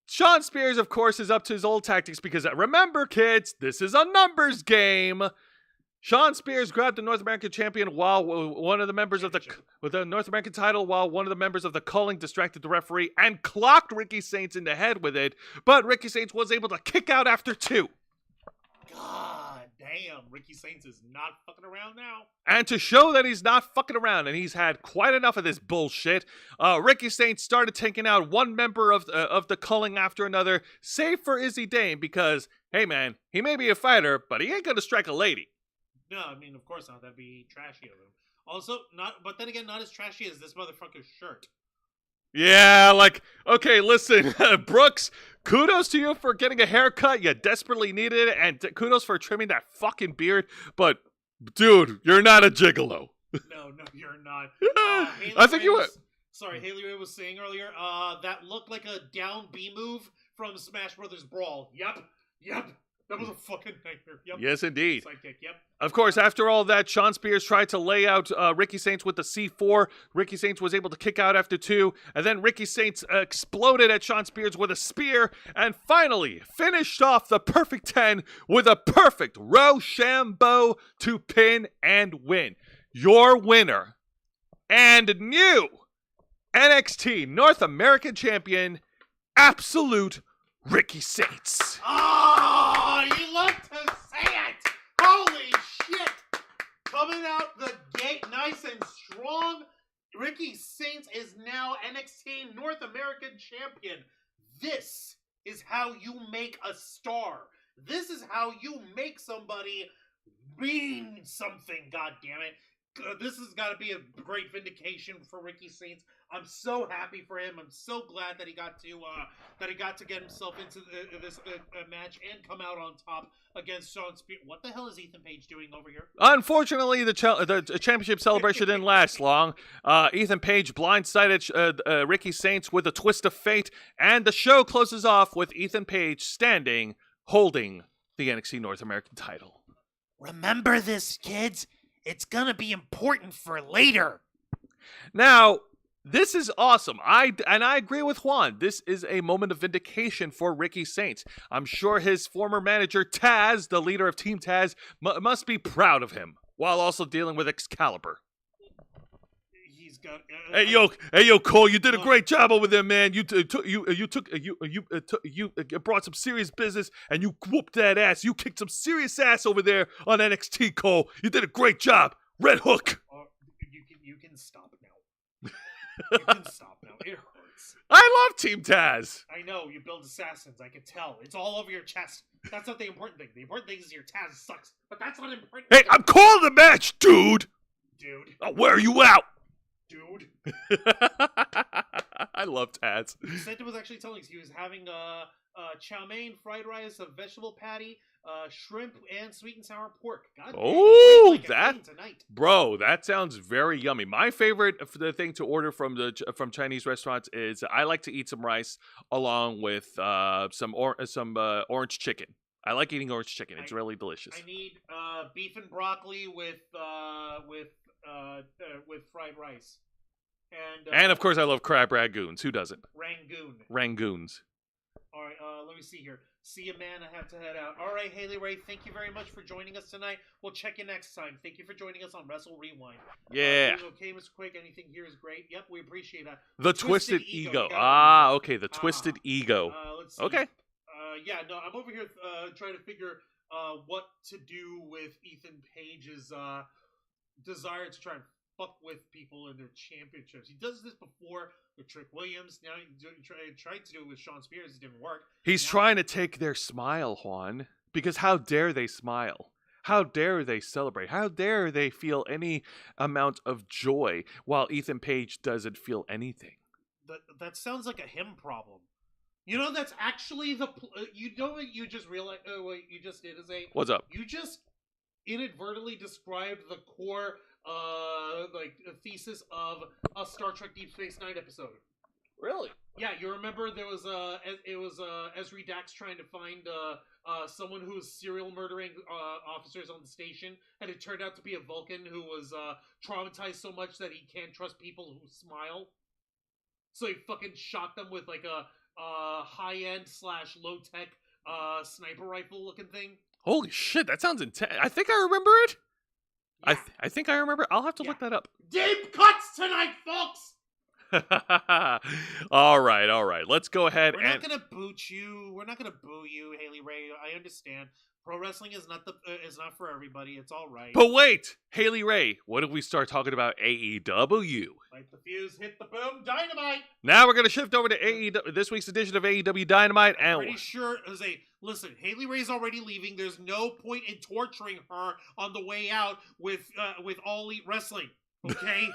Shawn Spears, of course, is up to his old tactics because, remember, kids, this is a numbers game. Shawn Spears grabbed the North American champion while one of the members of with the North American title while one of the members of the culling distracted the referee and clocked Ricky Saints in the head with it, but Ricky Saints was able to kick out after 2. God damn, Ricky Saints is not fucking around now. And to show that he's not fucking around and he's had quite enough of this bullshit, Ricky Saints started taking out one member of the culling after another, save for Izzy Dane, because, hey man, he may be a fighter, but he ain't gonna strike a lady. No, I mean, of course not. That'd be trashy of him. Also, but then again, not as trashy as this motherfucker's shirt. Yeah, like, okay, listen, Brooks, kudos to you for getting a haircut. You desperately needed it, and kudos for trimming that fucking beard. But, dude, you're not a gigolo. No, you're not. I think you were. Sorry, Haley Ray was saying earlier, that looked like a down B move from Smash Brothers Brawl. Yep. That was a fucking nightmare. Yep. Yes, indeed. Sidekick, yep. Of course, after all that, Shawn Spears tried to lay out Ricky Saints with the C4. Ricky Saints was able to kick out after 2. And then Ricky Saints exploded at Shawn Spears with a spear. And finally, finished off the perfect 10 with a perfect Rochambeau to pin and win. Your winner and new NXT North American Champion, Absolute Ricky Saints. Oh, you love to say it! Holy shit! Coming out the gate nice and strong, Ricky Saints is now NXT North American Champion. This is how you make a star. This is how you make somebody mean something, goddammit. This has got to be a great vindication for Ricky Saints. I'm so happy for him. I'm so glad that he got to get himself into this match and come out on top against Shawn Spears. What the hell is Ethan Page doing over here? Unfortunately, the championship celebration didn't last long. Ethan Page blindsided Ricky Saints with a twist of fate, and the show closes off with Ethan Page standing, holding the NXT North American title. Remember this, kids. It's gonna be important for later. Now, this is awesome. I agree with Juan. This is a moment of vindication for Ricky Saints. I'm sure his former manager, Taz, the leader of Team Taz, must be proud of him, while also dealing with Excalibur. He's got. Hey yo, Cole, you did a great job over there, man. You brought some serious business, and you whooped that ass. You kicked some serious ass over there on NXT, Cole. You did a great job. Red Hook. You can stop now. You can stop now. It hurts. I love Team Taz. I know, you build assassins. I can tell. It's all over your chest. That's not the important thing. The important thing is your Taz sucks. But that's not important. Hey, I'm calling the match, dude. Dude. I'll wear you out. Dude. I love Taz. Santa was actually telling us he was having chow mein, fried rice, a vegetable patty, shrimp, and sweet and sour pork. God oh, damn, tonight. Bro, that sounds very yummy. My favorite thing to order from Chinese restaurants is I like to eat some rice along with some orange chicken. I like eating orange chicken. It's really delicious. I need beef and broccoli with fried rice. And of course, I love crab rangoons. Who doesn't? Rangoons. All right, let me see here. See you, man. I have to head out. All right, Haley Ray, thank you very much for joining us tonight. We'll check you next time. Thank you for joining us on Wrestle Rewind. Yeah. Okay, Mr. Quake, anything here is great. Yep, we appreciate that. The Twisted Ego. Okay, the Twisted Ego. Let's see. Okay. Yeah, no, I'm over here trying to figure what to do with Ethan Page's desire to try and fuck with people in their championships. He does this before with Trick Williams. Now he tried to do it with Shawn Spears. It didn't work. He's trying to take their smile, Juan. Because how dare they smile? How dare they celebrate? How dare they feel any amount of joy while Ethan Page doesn't feel anything? That sounds like a him problem. You know, that's actually the... you know what you just realized... what you just did is What's up? You just inadvertently described the core... thesis of a Star Trek Deep Space Nine episode. Really? Yeah, you remember there was Ezri Dax trying to find someone who was serial murdering officers on the station, and it turned out to be a Vulcan who was traumatized so much that he can't trust people who smile. So he fucking shot them with like a high-end / low-tech sniper rifle looking thing. Holy shit, that sounds intense. I think I remember it. Yeah. I think I remember. I'll have to look that up. Deep cuts tonight, folks! All right. Let's go ahead. We're not gonna boot you. We're not gonna boo you, Haley Ray. I understand. Pro wrestling is not for everybody. It's all right. But wait, Haley Ray, what if we start talking about AEW? Light the fuse, hit the boom, Dynamite! Now we're going to shift over to AEW, this week's edition of AEW Dynamite. I'm pretty sure, listen, Haley Ray's already leaving. There's no point in torturing her on the way out with All Elite Wrestling, okay?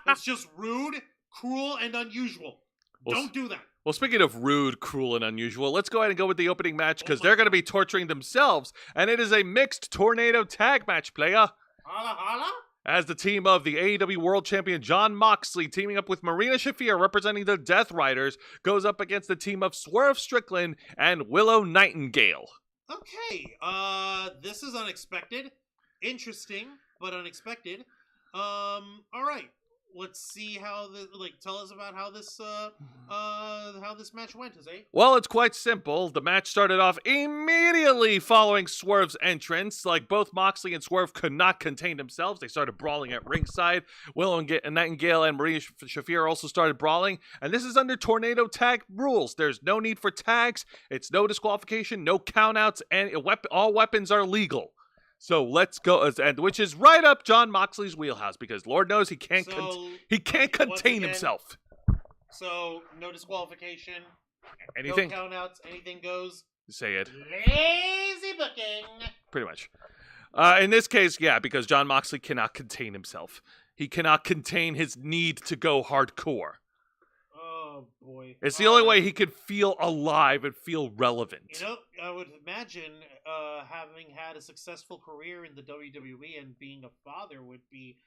It's just rude, cruel, and unusual. Don't do that. Well, speaking of rude, cruel, and unusual, let's go ahead and go with the opening match because they're going to be torturing themselves, and it is a mixed tornado tag match, playa. Holla, holla? As the team of the AEW World Champion Jon Moxley teaming up with Marina Shafir representing the Death Riders goes up against the team of Swerve Strickland and Willow Nightingale. Okay, this is unexpected. Interesting, but unexpected. All right. Let's see how tell us about how this match went, Jose. Well, it's quite simple. The match started off immediately following Swerve's entrance. Like, both Moxley and Swerve could not contain themselves. They started brawling at ringside. Willow Nightingale and Maria Shafir also started brawling. And this is under tornado tag rules. There's no need for tags. It's no disqualification, no countouts, and all weapons are legal. So let's go, which is right up Jon Moxley's wheelhouse because Lord knows he can't contain himself. So no disqualification, anything, no countouts, anything goes. Say it. Lazy booking. Pretty much. In this case, yeah, because Jon Moxley cannot contain himself. He cannot contain his need to go hardcore. Oh boy! It's the only way he could feel alive and feel relevant. You know, I would imagine having had a successful career in the WWE and being a father would be,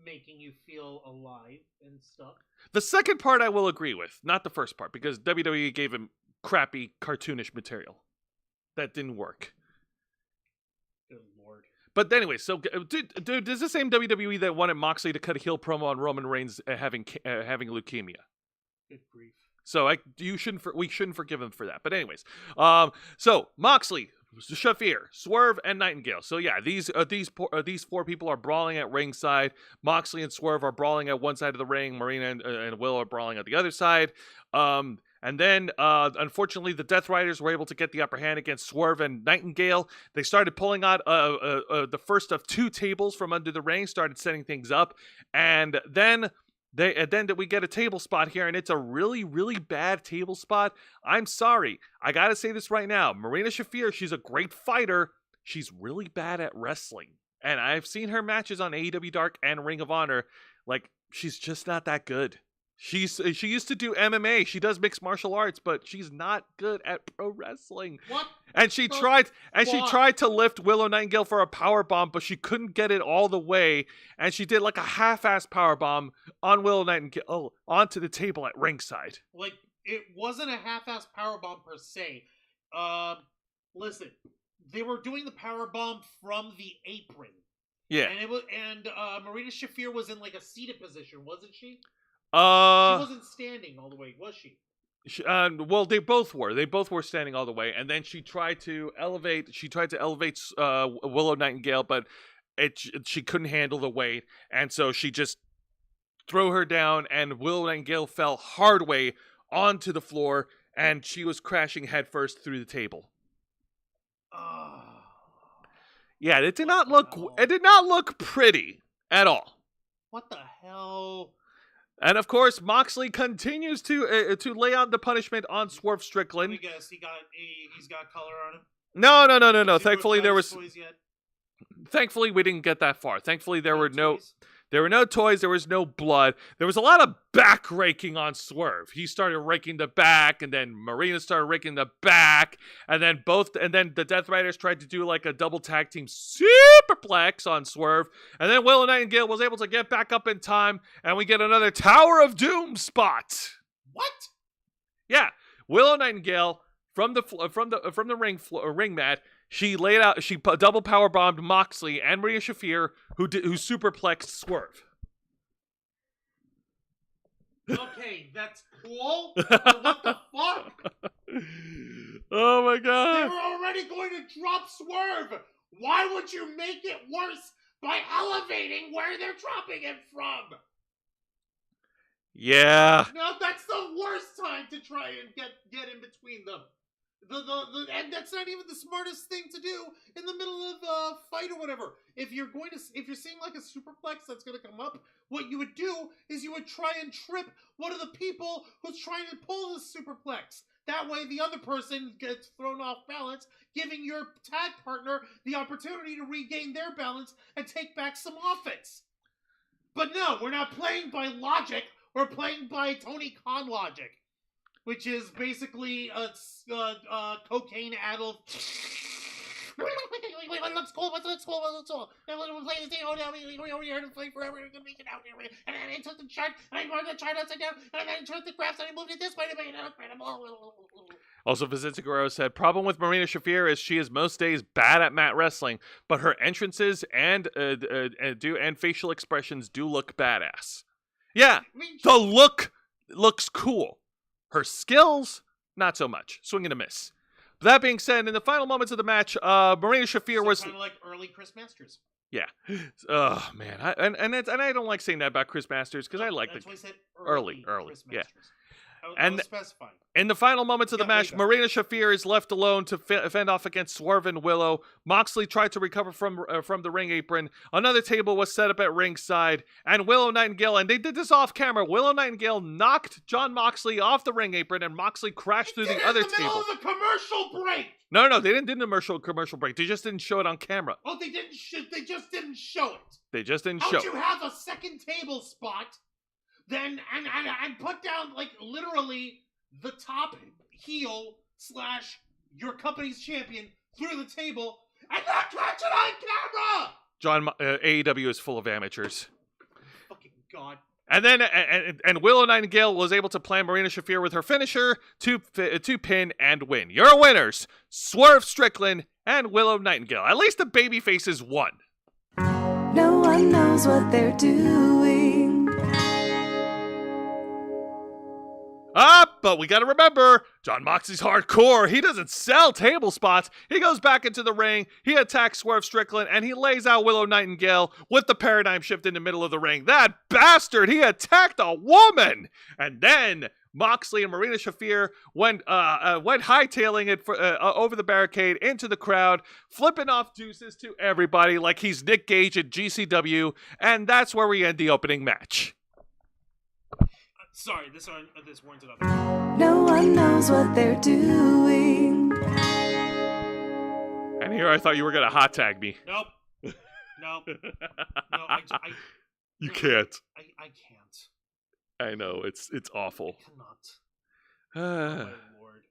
making you feel alive and stuff. The second part I will agree with, not the first part, because WWE gave him crappy cartoonish material that didn't work. Good lord. But anyway, so dude, this is the same WWE that wanted Moxley to cut a heel promo on Roman Reigns having leukemia. Good grief. So we shouldn't forgive him for that. But anyways, so Moxley, Shafir, Swerve, and Nightingale. So yeah, these four people are brawling at ringside. Moxley and Swerve are brawling at one side of the ring. Marina and Will are brawling at the other side. And then, unfortunately, the Death Riders were able to get the upper hand against Swerve and Nightingale. They started pulling out the first of two tables from under the ring, started setting things up, and then we get a table spot here, and it's a really, really bad table spot. I'm sorry. I gotta say this right now. Marina Shafir, she's a great fighter. She's really bad at wrestling. And I've seen her matches on AEW Dark and Ring of Honor. Like, she's just not that good. She used to do MMA. She does mixed martial arts, but she's not good at pro wrestling. What? And she tried to lift Willow Nightingale for a power bomb, but she couldn't get it all the way. And she did like a half-ass power bomb on Willow Nightingale onto the table at ringside. Like, it wasn't a half-ass power bomb per se. Listen, they were doing the power bomb from the apron. Yeah. And Marina Shafir was in like a seated position, wasn't she? She She wasn't standing all the way, was she? Well, they both were. They both were standing all the way, and then she tried to elevate. Willow Nightingale, but she couldn't handle the weight, and so she just threw her down, and Willow Nightingale fell hard way onto the floor, and she was crashing headfirst through the table. Yeah, it did not look pretty at all. What the hell? And of course, Moxley continues to lay out the punishment on Swerve Strickland. Let me guess, he's got color on him. No. Thankfully, we didn't get that far. Thankfully, there were no toys. There was no blood. There was a lot of back raking on Swerve. He started raking the back, and then Marina started raking the back, and then the Death Riders tried to do like a double tag team superplex on Swerve, and then Willow Nightingale was able to get back up in time, and we get another Tower of Doom spot. What? Yeah, Willow Nightingale from the ring mat. She double power bombed Moxley and Maria Shafir, who superplexed Swerve. Okay, that's cool. But what the fuck? Oh my god! They were already going to drop Swerve. Why would you make it worse by elevating where they're dropping him from? Yeah. No, that's the worst time to try and get in between them. And that's not even the smartest thing to do in the middle of a fight or whatever. If you're seeing like a superplex that's gonna come up, what you would do is you would try and trip one of the people who's trying to pull the superplex. That way the other person gets thrown off balance, giving your tag partner the opportunity to regain their balance and take back some offense. But no, we're not playing by logic. We're playing by Tony Khan logic, which is basically a cocaine-addled. Let's go. We'll play this thing. We're here to play forever. We're gonna make it out here. And then I took the chart, and I moved the chart upside down, and then I turned the graphs, and I moved it this way to make it incredible. Also, Vincent Guerrero said, problem with Marina Shafir is she is most days bad at mat wrestling, but her entrances and facial expressions do look badass. Yeah, the look looks cool. Her skills, not so much. Swing and a miss. But that being said, in the final moments of the match, Marina Shafir was kind of like early Chris Masters. Yeah. Oh man, I don't like saying that about Chris Masters because I like that's why I said early. Chris Yeah. Masters. I was specifying. In the final moments of the match, Marina Shafir is left alone to fend off against Swerve and Willow. Moxley tried to recover from the ring apron. Another table was set up at ringside, and Willow Nightingale, and they did this off camera. Willow Nightingale knocked Jon Moxley off the ring apron, and Moxley crashed through the other table. In the middle of the commercial break. No, they didn't do the commercial break. They just didn't show it on camera. Oh, they didn't. They just didn't show it. They just didn't show. How'd you have a second table spot? Then and put down like literally the top heel / your company's champion through the table and not catch it on camera. AEW is full of amateurs. Fucking God. And then and Willow Nightingale was able to plan Marina Shafir with her finisher to pin and win. Your winners, Swerve Strickland and Willow Nightingale. At least the baby faces won. No one knows what they're doing. But we gotta remember, Jon Moxley's hardcore. He doesn't sell table spots. He goes back into the ring, he attacks Swerve Strickland, and he lays out Willow Nightingale with the paradigm shift in the middle of the ring. That bastard, he attacked a woman! And then Moxley and Marina Shafir went hightailing it over the barricade into the crowd, flipping off deuces to everybody like he's Nick Gage at GCW, and that's where we end the opening match. Sorry, this warrants another. No one knows what they're doing. And here I thought you were gonna hot tag me. Nope. No, you can't. I can't. I know it's awful. I cannot. Oh my lord.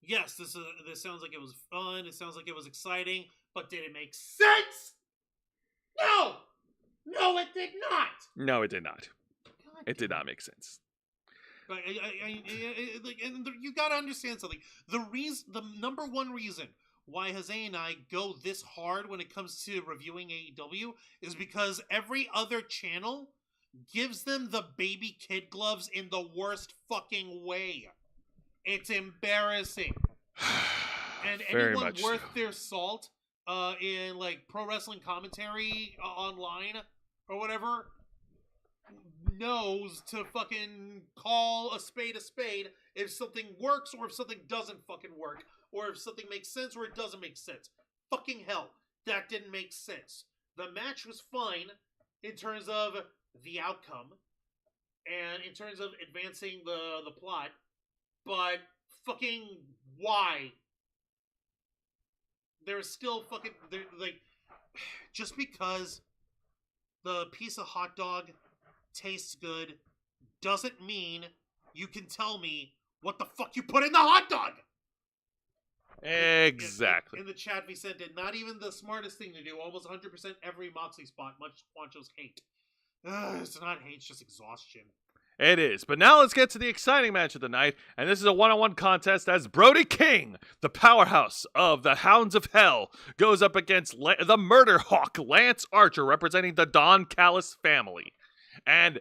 Yes, this sounds like it was fun. It sounds like it was exciting, but did it make sense? No, it did not. No, it did not. It did not make sense. But you gotta understand something. The number one reason why Jose and I go this hard when it comes to reviewing AEW is because every other channel gives them the baby kid gloves in the worst fucking way. It's embarrassing. And anyone worth their salt in like pro wrestling commentary online or whatever knows to fucking call a spade if something works or if something doesn't fucking work, or if something makes sense or it doesn't make sense. Fucking hell, that didn't make sense. The match was fine in terms of the outcome and in terms of advancing the plot, but fucking why? There's still fucking just because the piece of hot dog tastes good doesn't mean you can tell me what the fuck you put in the hot dog. Exactly. In the chat, Vicente, not even the smartest thing to do. Almost 100% every Moxley spot, much Juancho's hate. It's not hate, it's just exhaustion. It is. But now let's get to the exciting match of the night. And this is a one-on-one contest as Brody King, the powerhouse of the Hounds of Hell, goes up against the Murder Hawk, Lance Archer, representing the Don Callis family. And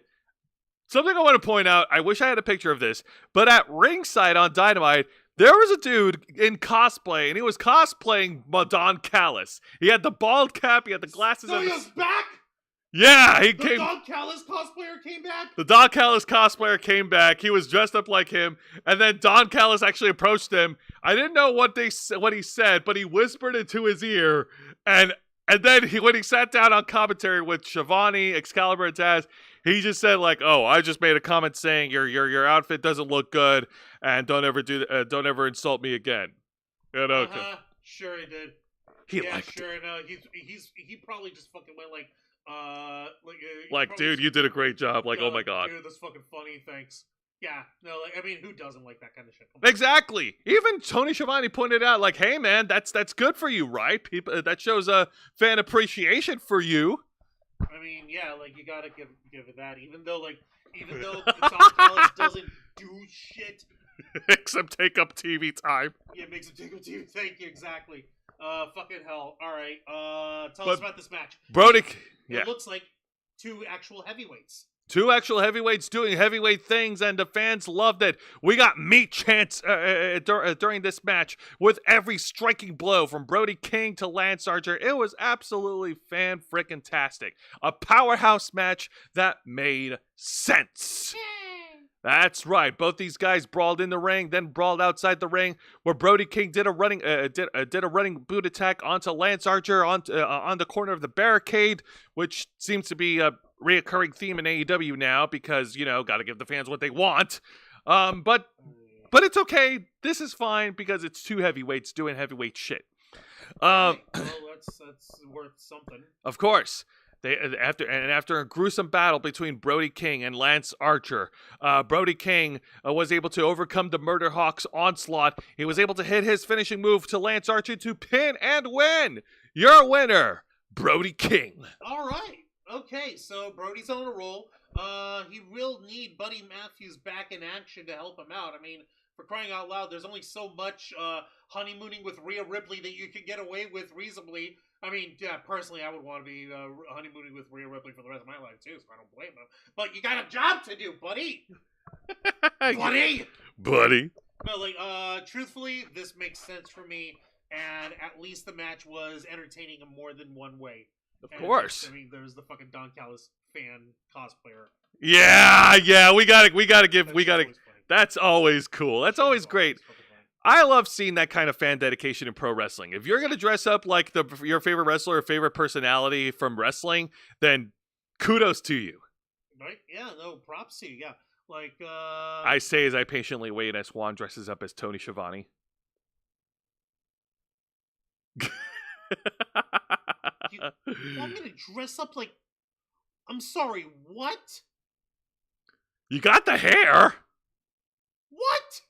something I want to point out, I wish I had a picture of this, but at ringside on Dynamite, there was a dude in cosplay, and he was cosplaying Don Callis. He had the bald cap, he had the glasses. So he was back? Yeah, he The came. Don Callis cosplayer came back? The Don Callis cosplayer came back. He was dressed up like him, and then Don Callis actually approached him. I didn't know what he said, but he whispered into his ear, and then when he sat down on commentary with Shivani, Excalibur, and Taz, he just said like, "Oh, I just made a comment saying your outfit doesn't look good, and don't ever insult me again." You know, Sure he did. he Yeah, liked sure. it. No, he probably just fucking went like, Like, dude, you did a great job. Like, no, oh my god. dude, that's fucking funny. Thanks. Yeah, no, like, I mean, who doesn't like that kind of shit? Exactly. Even Tony Schiavone pointed out, like, "Hey, man, that's good for you, right? People, that shows a fan appreciation for you." I mean, yeah, like you gotta give it that. Even though Don Callis doesn't do shit, Except take up TV time. yeah, it makes him take a TV. Thank you, exactly. Fucking hell. All right. Tell us about this match. Brody, It looks like two actual heavyweights. Two actual heavyweights doing heavyweight things, and the fans loved it. We got meat chants during this match with every striking blow from Brody King to Lance Archer. It was absolutely fan-frickin-tastic. A powerhouse match that made sense. That's right. Both these guys brawled in the ring, then brawled outside the ring, where Brody King did a running boot attack onto Lance Archer on the corner of the barricade, which seems to be a reoccurring theme in AEW now because, got to give the fans what they want. But it's okay. This is fine because it's two heavyweights doing heavyweight shit. Well, that's worth something. Of course. After a gruesome battle between Brody King and Lance Archer, Brody King was able to overcome the Murder Hawk's onslaught. He was able to hit his finishing move to Lance Archer to pin and win. Your winner, Brody King. All right. Okay, so Brody's on a roll. He will need Buddy Matthews back in action to help him out. I mean, for crying out loud, there's only so much honeymooning with Rhea Ripley that you can get away with reasonably. I mean, yeah, personally, I would want to be honeymooning with Rhea Ripley for the rest of my life, too, so I don't blame him. But you got a job to do, buddy! Buddy! No, truthfully, this makes sense for me, and at least the match was entertaining in more than one way. Of course. I mean, there's the fucking Don Callis fan cosplayer. Yeah, we gotta that's always cool. That's always great. I love seeing that kind of fan dedication in pro wrestling. If you're gonna dress up like your favorite wrestler or favorite personality from wrestling, then kudos to you. Right? Yeah, no, props to you, yeah. Like, I say as I patiently wait as Juan dresses up as Tony Schiavone. You want me to dress up like... I'm sorry, what? You got the hair! What?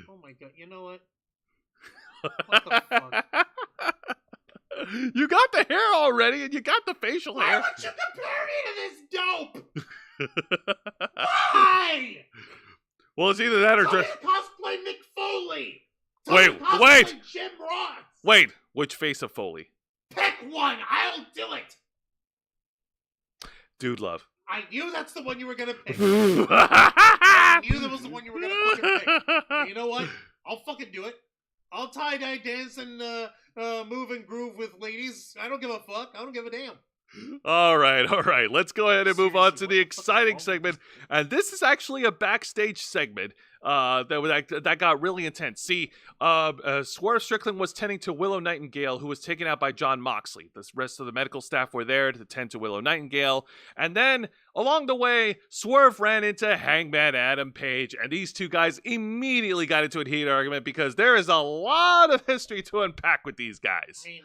Oh my god, you know what? What the fuck? You got the hair already, and you got the facial hair. Why would you compare me to this dope? Why? Well, it's either that or Tell me just... to cosplay Mick Foley. Tell Wait, me to cosplay wait. Jim Ross. Wait, which face of Foley? Pick one. I'll do it. Dude love. I knew that's the one you were gonna pick. I knew that was the one you were gonna fucking pick. And you know what? I'll fucking do it. I'll tie-dye dance and move and groove with ladies. I don't give a fuck. I don't give a damn. All right. Let's go ahead and move on to Seriously, the what the fuck is exciting wrong with segment. And this is actually a backstage segment that got really intense. See, Swerve Strickland was tending to Willow Nightingale, who was taken out by Jon Moxley. The rest of the medical staff were there to tend to Willow Nightingale. And then, along the way, Swerve ran into Hangman Adam Page, and these two guys immediately got into a heated argument because there is a lot of history to unpack with these guys. I mean,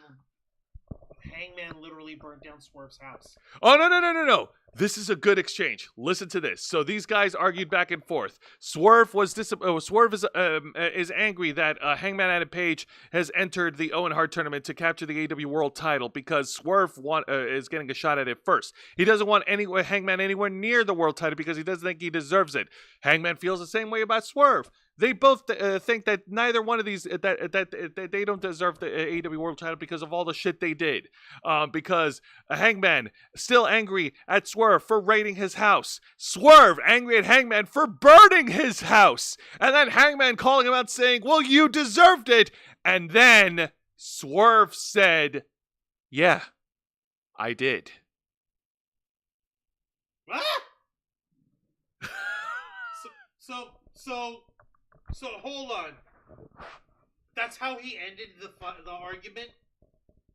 Hangman literally burned down Swerve's house. Oh, no. This is a good exchange. Listen to this. So these guys argued back and forth. Swerve is angry that Hangman Adam Page has entered the Owen Hart tournament to capture the AEW World title because Swerve is getting a shot at it first. He doesn't want Hangman anywhere near the world title because he doesn't think he deserves it. Hangman feels the same way about Swerve. They both think that neither one of these that they don't deserve the AEW World Title because of all the shit they did. Because Hangman still angry at Swerve for raiding his house. Swerve angry at Hangman for burning his house, and then Hangman calling him out saying, "Well, you deserved it." And then Swerve said, yeah, I did. What? So hold on. That's how he ended the argument?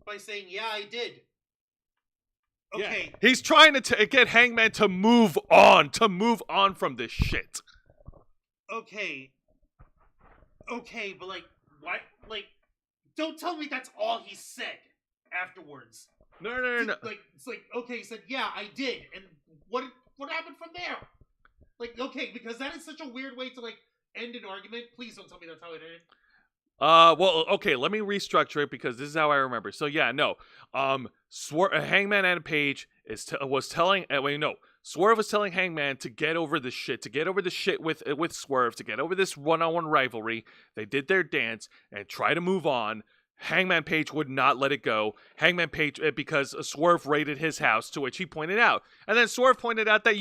By saying, yeah, I did. Okay. Yeah. He's trying to get Hangman to move on from this shit. Okay, but like, what? Like, don't tell me that's all he said afterwards. No. Like, it's like, okay, he said, yeah, I did, and what happened from there? Like, okay, because that is such a weird way to like end an argument. Please don't tell me that's how it ended. Well, okay, let me restructure it because this is how I remember. So yeah, no. Hangman and Page Swerve was telling Hangman to get over the shit, with Swerve, to get over this one-on-one rivalry. They did their dance and try to move on. Hangman Page would not let it go. Hangman Page, because Swerve raided his house, to which he pointed out. And then Swerve pointed out that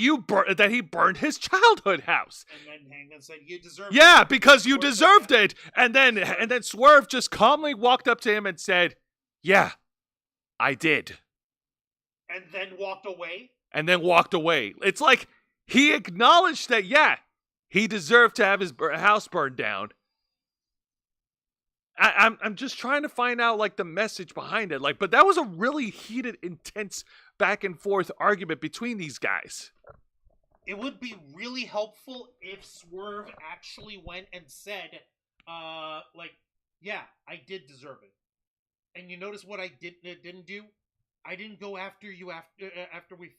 that he burned his childhood house. And then Hangman said, you deserved it. Yeah, because you deserved it. And then Swerve just calmly walked up to him and said, yeah, I did. And then walked away? It's like he acknowledged that, yeah, he deserved to have his house burned down. I'm just trying to find out like the message behind it. Like, but that was a really heated, intense back and forth argument between these guys. It would be really helpful if Swerve actually went and said, like, yeah, I did deserve it. And you notice what I didn't do? I didn't go after you after we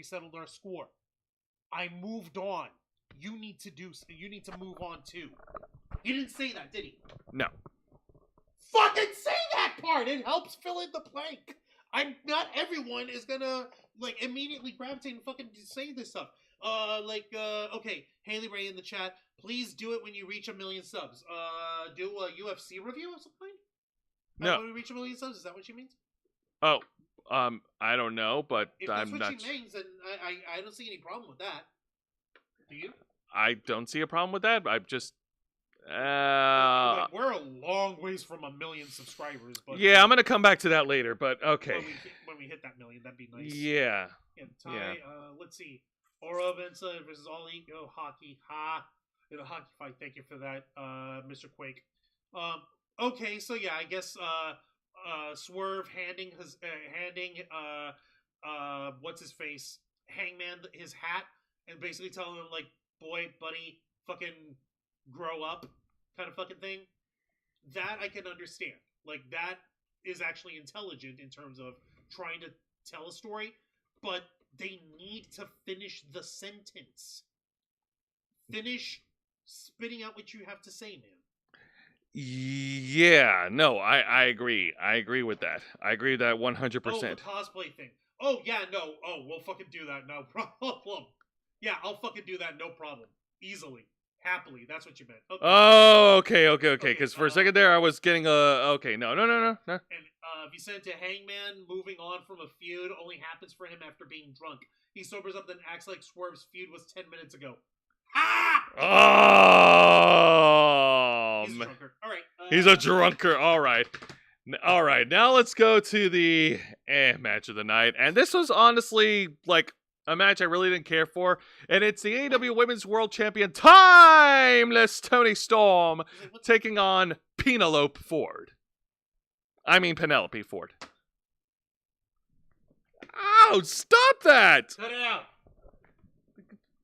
settled our score. I moved on. You need to move on too. He didn't say that, did he? No. Fucking say that part! It helps fill in the blank. Not everyone is gonna like immediately gravitate and fucking say this stuff. Okay, Haley Ray in the chat, please do it when you reach 1 million subs. Do a UFC review or something? No. When we reach 1 million subs, is that what she means? Oh, I don't know, but if I'm that's not. what she means, then I don't see any problem with that. Do you? I don't see a problem with that. I'm just. Like, we're a long ways from 1 million subscribers, but yeah, I'm gonna come back to that later. But okay. When we hit that 1 million, that'd be nice. Yeah. Yeah. Let's see. Oro Benza versus Ollie. Hockey. Hockey fight. Thank you for that, Mr. Quake. Okay, so yeah, I guess Swerve handing what's his face, Hangman, his hat, and basically telling him like, boy, buddy, fucking grow up, kind of fucking thing. That I can understand. Like, that is actually intelligent in terms of trying to tell a story, but they need to finish the sentence. Finish spitting out what you have to say, man. Yeah, no, I agree. I agree with that. I agree with that 100%. Oh, the cosplay thing. Oh, yeah, no. Oh, we'll fucking do that. No problem. Yeah, I'll fucking do that. No problem. Easily. Happily. That's what you meant. Okay. Oh, okay. Because for a second there, I was getting okay, no. And Vicente Hangman moving on from a feud only happens for him after being drunk. He sobers up, then acts like Swerve's feud was 10 minutes ago. Ha! Oh, he's a drunker. All right. He's a drunker. All right. Now let's go to the match of the night. And this was honestly like a match I really didn't care for. And it's the AEW Women's World Champion, Timeless Toni Storm, taking on Penelope Ford. Ow, stop that! Cut it out.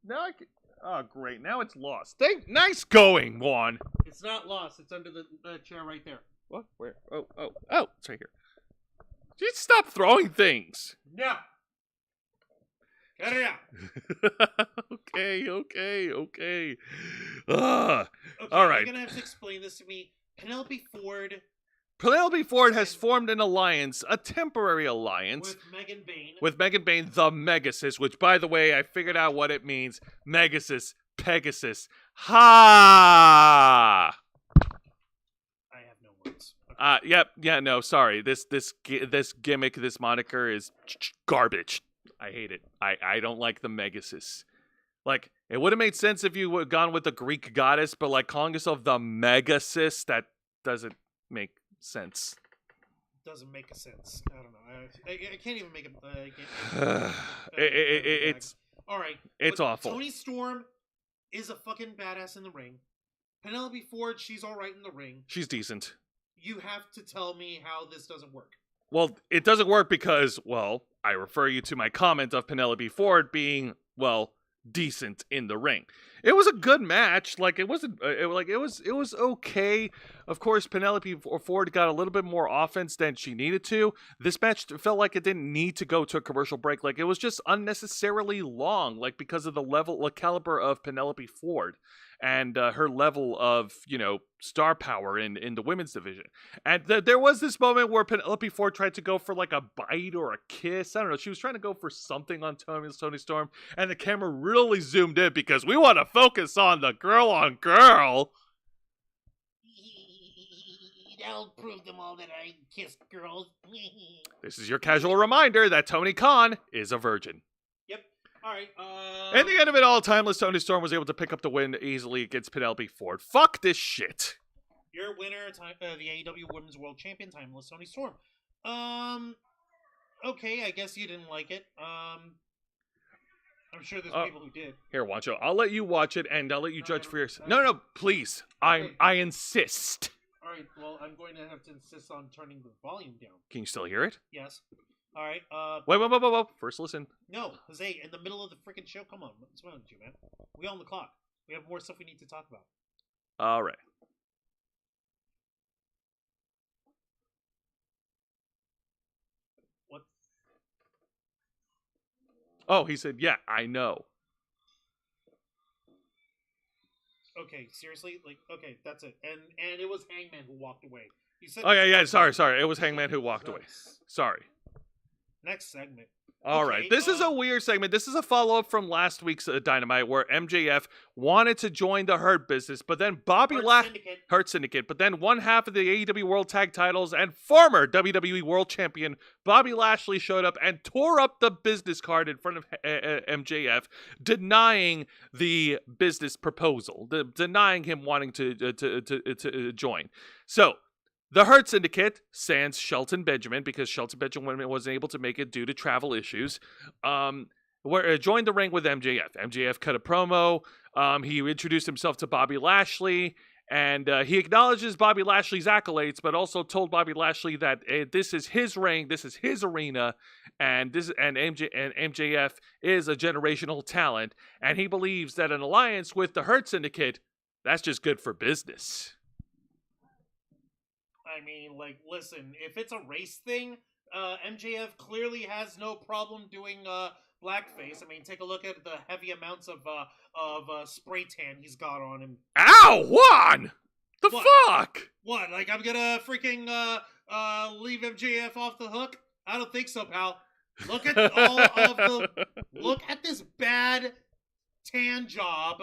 Now I can... Oh, great. Now it's lost. Nice going, Juan. It's not lost. It's under the chair right there. What? Where? Oh, it's right here. Just stop throwing things. No. Cut it out. Okay. Okay, all right. You're going to have to explain this to me. Penelope Ford has formed an alliance, a temporary alliance. With Megan Bain, the Megasis, which, by the way, I figured out what it means. Megasis, Pegasus. Ha! I have no words. Okay. No, sorry. This gimmick, this moniker is garbage. I hate it. I don't like the Megasis. Like, it would have made sense if you would have gone with the Greek goddess, but like calling yourself the Megasis, that doesn't make sense. Doesn't make a sense. I don't know. I can't even make it. It's all right. It's awful. Toni Storm is a fucking badass in the ring. Penelope Ford, she's all right in the ring. She's decent. You have to tell me how this doesn't work. Well, it doesn't work because, well, I refer you to my comment of Penelope Ford being, well, decent in the ring. It was a good match. Like, it wasn't, it was okay. Of course, Penelope Ford got a little bit more offense than she needed to. This match felt like it didn't need to go to a commercial break. Like, it was just unnecessarily long, like, because of the caliber of Penelope Ford and her level of, star power in the women's division. And there was this moment where Penelope Ford tried to go for like a bite or a kiss. I don't know. She was trying to go for something on Toni Storm, and the camera really zoomed in because we want to focus on the girl on girl. That'll prove them all that I kissed girls. This is your casual reminder that Tony Khan is a virgin. Yep. All right. At the end of it all, timeless Toni Storm was able to pick up the win easily against Penelope Ford. Fuck this shit. Your winner, the AEW Women's World Champion, timeless Toni Storm. Okay, I guess you didn't like it. I'm sure there's people who did. Here, Wancho. I'll let you watch it, and I'll let you judge for yourself. No, please. I insist. All right, well, I'm going to have to insist on turning the volume down. Can you still hear it? Yes. All right. Wait. First, listen. No, Jose, in the middle of the freaking show? Come on. What's wrong with you, man? We on the clock. We have more stuff we need to talk about. All right. What? Oh, he said, yeah, I know. Okay, seriously? Like, okay, that's it. And it was Hangman who walked away. You said. Oh, yeah, sorry. It was Hangman who walked away. Sorry. Next segment. All right. This is a weird segment. This is a follow-up from last week's Dynamite where MJF wanted to join the Hurt Business, but then Hurt Syndicate, but then one half of the AEW World Tag Titles and former WWE World Champion Bobby Lashley showed up and tore up the business card in front of MJF, denying the business proposal, denying him wanting to join. So, the Hurt Syndicate, sans Shelton Benjamin, because Shelton Benjamin wasn't able to make it due to travel issues, joined the ring with MJF. MJF cut a promo. He introduced himself to Bobby Lashley, and he acknowledges Bobby Lashley's accolades, but also told Bobby Lashley that this is his ring, this is his arena, and MJF is a generational talent, and he believes that an alliance with the Hurt Syndicate, that's just good for business. I mean, like, listen, if it's a race thing, MJF clearly has no problem doing blackface. I mean, take a look at the heavy amounts of spray tan he's got on him. Ow, Juan! Fuck? What? Like, I'm gonna freaking leave MJF off the hook? I don't think so, pal. Look at look at this bad tan job,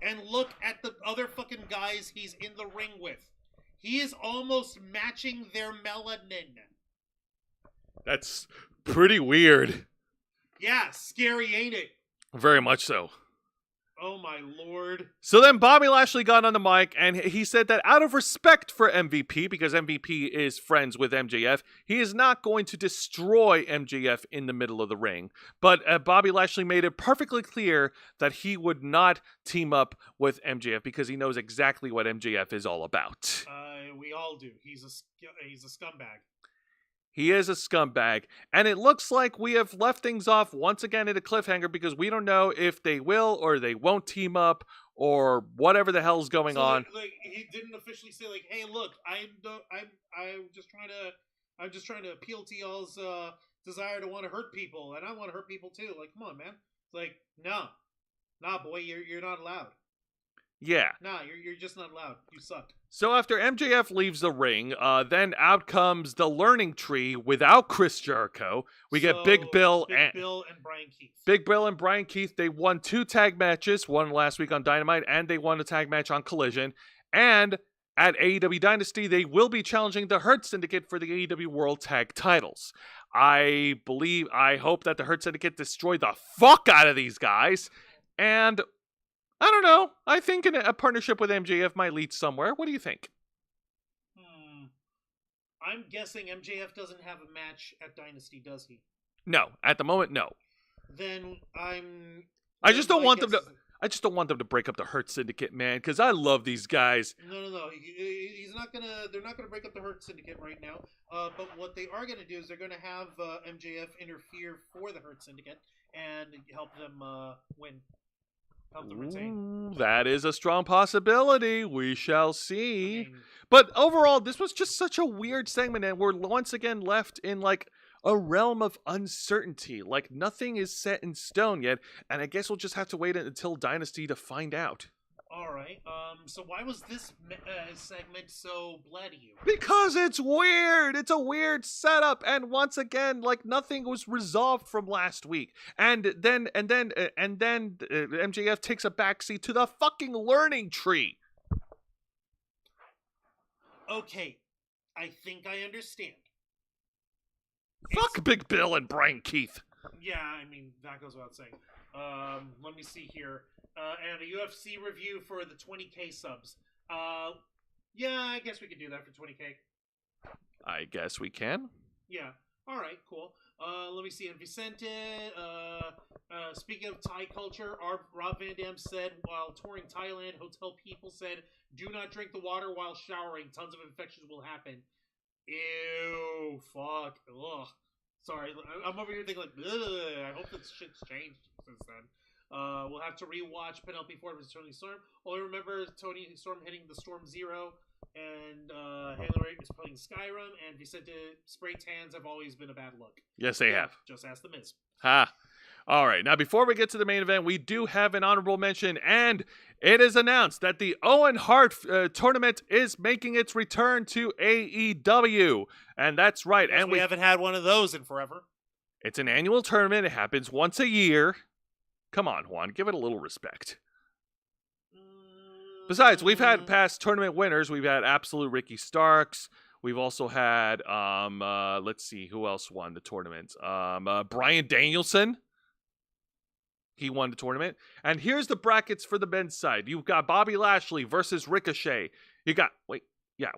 and look at the other fucking guys he's in the ring with. He is almost matching their melanin. That's pretty weird. Yeah, scary, ain't it? Very much so. Oh my lord. So then Bobby Lashley got on the mic and he said that out of respect for MVP, because MVP is friends with MJF, he is not going to destroy MJF in the middle of the ring. But Bobby Lashley made it perfectly clear that he would not team up with MJF because he knows exactly what MJF is all about. We all do. He's a scumbag. He is a scumbag, and it looks like we have left things off once again at a cliffhanger because we don't know if they will or they won't team up or whatever the hell's going on. Like he didn't officially say, like, "Hey, look, I'm just trying to appeal to y'all's desire to want to hurt people, and I want to hurt people too." Like, come on, man. It's like, nah, boy, you're not allowed. Yeah. Nah, you're just not allowed. You suck. So after MJF leaves the ring, then out comes the Learning Tree without Chris Jericho. We get Big Bill and Brian Keith. Big Bill and Brian Keith, they won 2 tag matches, one last week on Dynamite, and they won a tag match on Collision. And at AEW Dynasty, they will be challenging the Hurt Syndicate for the AEW World Tag Titles. I hope that the Hurt Syndicate destroy the fuck out of these guys. And I don't know. I think a partnership with MJF might lead somewhere. What do you think? I'm guessing MJF doesn't have a match at Dynasty, does he? No, at the moment, no. Then I just don't want them to. I just don't want them to break up the Hurt Syndicate, man, because I love these guys. No. He's not gonna. They're not gonna break up the Hurt Syndicate right now. But what they are gonna do is they're gonna have MJF interfere for the Hurt Syndicate and help them win. Help them retain. Ooh, that is a strong possibility. We shall see. But overall, this was just such a weird segment, and we're once again left in like a realm of uncertainty. Like nothing is set in stone yet, and I guess we'll just have to wait until Dynasty to find out. All right. So why was this segment so blah to you? Because it's weird. It's a weird setup, and once again, like nothing was resolved from last week. And then MJF takes a backseat to the fucking learning tree. Okay, I think I understand. Fuck Big Bill and Brian Keith. Yeah, I mean, that goes without saying. Let me see here. And a UFC review for the 20K subs. Yeah, I guess we could do that for 20K. I guess we can. Yeah. All right, cool. Let me see. And Vicente, speaking of Thai culture, Rob Van Dam said while touring Thailand, hotel people said, do not drink the water while showering. Tons of infections will happen. Ew, fuck. Ugh. Sorry, I'm over here thinking like, ugh, I hope this shit's changed since then. We'll have to rewatch Penelope Ford vs. Tony Storm. Only remember Tony Storm hitting the Storm Zero, and Hillary was playing Skyrim, and Vicente spray tans have always been a bad look. Yes, they have. Just ask the Miz. Ha. All right, now before we get to the main event, we do have an honorable mention, and it is announced that the Owen Hart tournament is making its return to AEW, and that's right. Yes, and we haven't had one of those in forever. It's an annual tournament. It happens once a year. Come on, Juan, give it a little respect. Besides, we've had past tournament winners. We've had Absolute Ricky Starks. We've also had, let's see, who else won the tournament? Bryan Danielson. He won the tournament. And here's the brackets for the men's side. You've got Bobby Lashley versus Ricochet. You got,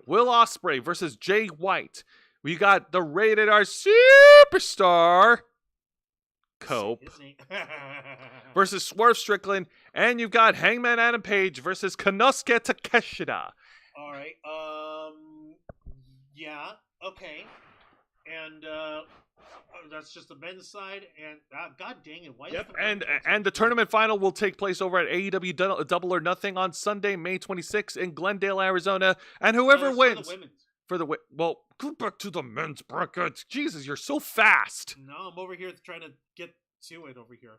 Will Ospreay versus Jay White. We got the Rated R Superstar, Cope, versus Swerve Strickland. And you've got Hangman Adam Page versus Konosuke Takeshita. All right. Yeah. Okay. And that's just the men's side. And God dang it! Why? Yep. And the tournament final will take place over at AEW Double or Nothing on Sunday, May 26th in Glendale, Arizona. And whoever wins well, go back to the men's bracket. Jesus, you're so fast. No, I'm over here trying to get to it over here.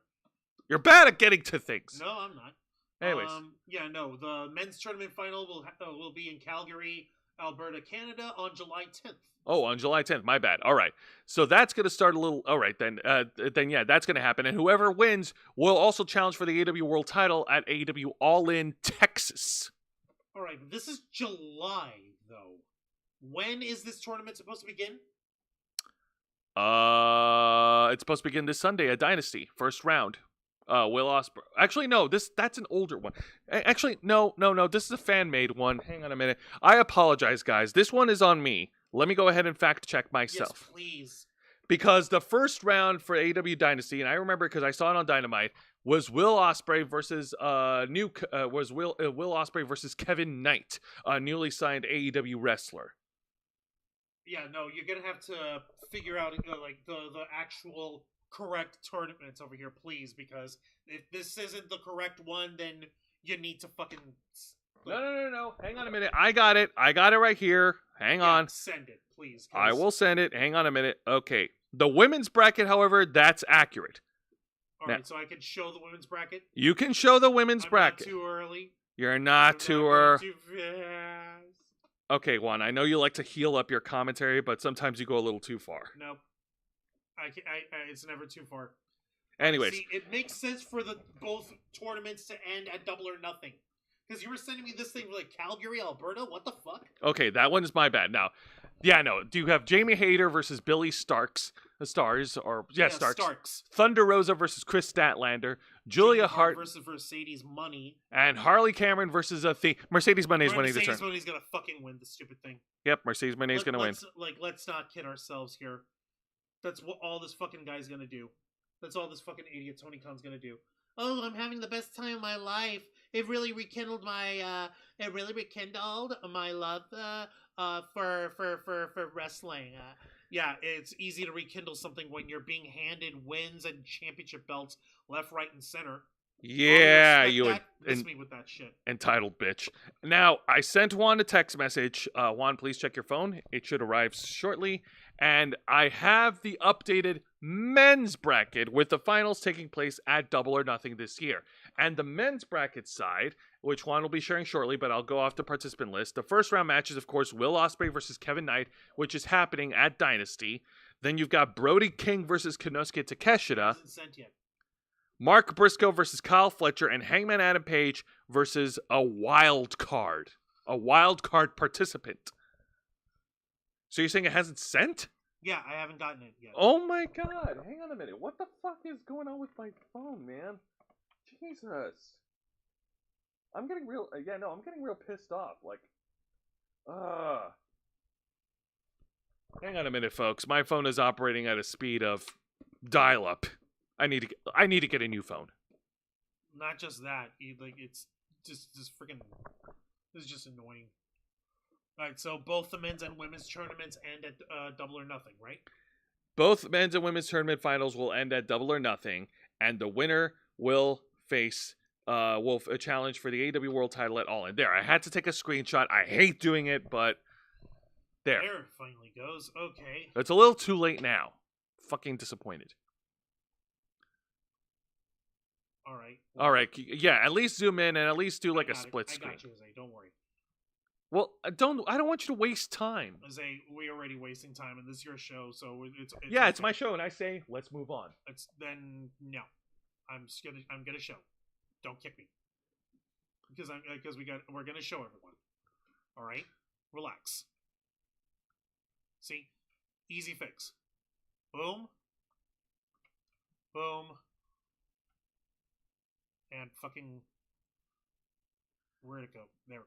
You're bad at getting to things. No, I'm not. Anyways. The men's tournament final will be in Calgary, Alberta, Canada on July 10th. Oh, on July 10th. My bad. All right. So that's going to start a little... All right, then yeah, that's going to happen. And whoever wins will also challenge for the AEW World title at AEW All In Texas. All right, but this is July, though. When is this tournament supposed to begin? It's supposed to begin this Sunday at Dynasty. First round. Will Ospreay. Actually, no. That's an older one. Actually, no. This is a fan-made one. Hang on a minute. I apologize, guys. This one is on me. Let me go ahead and fact-check myself. Yes, please. Because the first round for AEW Dynasty, and I remember because I saw it on Dynamite, was Will Ospreay versus Will Ospreay versus Kevin Knight, a newly signed AEW wrestler. Yeah, no, you're gonna have to figure out the actual correct tournaments over here, please, because if this isn't the correct one, then you need to fucking... No. Hang on a minute. I got it right here. Hang on. Send it, please. I will send it. Hang on a minute. Okay. The women's bracket, however, that's accurate. All right, so I can show the women's bracket? You can show the women's bracket. Not too early. You're not too early. Too fast. Okay, Juan, I know you like to heal up your commentary, but sometimes you go a little too far. Nope. It's never too far. Anyways. See, it makes sense for both tournaments to end at Double or Nothing. Because you were sending me this thing for Calgary, Alberta? What the fuck? Okay, that one is my bad. Now, do you have Jamie Hayter versus Billy Starks? Starks. Starks. Thunder Rosa versus Chris Statlander. Julia Hart versus Mercedes Money. And Harley Cameron versus Mercedes Money is winning the turn. Mercedes Money's gonna fucking win this stupid thing. Yep, Mercedes Money is gonna win. Let's not kid ourselves here. That's what all this fucking guy's gonna do. That's all this fucking idiot Tony Khan's gonna do. Oh, I'm having the best time of my life. It really rekindled my love for wrestling. Yeah, it's easy to rekindle something when you're being handed wins and championship belts left, right, and center. Yeah, miss me with that shit. Entitled bitch. Now, I sent Juan a text message. Juan, please check your phone. It should arrive shortly. And I have the updated men's bracket with the finals taking place at Double or Nothing this year. And the men's bracket side, which Juan will be sharing shortly, but I'll go off the participant list. The first round match is, of course, Will Ospreay versus Kevin Knight, which is happening at Dynasty. Then you've got Brody King versus Konosuke Takeshita. Hasn't sent yet. Mark Briscoe versus Kyle Fletcher, and Hangman Adam Page versus a wild card participant. So you're saying it hasn't sent? Yeah, I haven't gotten it yet. Oh my god, hang on a minute. What the fuck is going on with my phone, man? Jesus. I'm getting real pissed off. Hang on a minute, folks. My phone is operating at a speed of dial-up. I need to get a new phone. Not just that, it's just freaking. This is just annoying. All right, so both the men's and women's tournaments end at Double or Nothing, right? Both men's and women's tournament finals will end at Double or Nothing, and the winner will face a challenge for the AEW World Title at All In. There, I had to take a screenshot. I hate doing it, but there it finally goes. Okay. It's a little too late now. Fucking disappointed. All right. Yeah, at least zoom in and at least do a split screen. I got you, Jose. Don't worry. Well, I don't want you to waste time. Jose, we're already wasting time, and this is your show, so it's yeah, it's my show, and I say let's move on. Then no, I'm gonna show. Don't kick me because we're gonna show everyone. All right, relax. See, easy fix. Boom, boom. And fucking, where'd it go? There.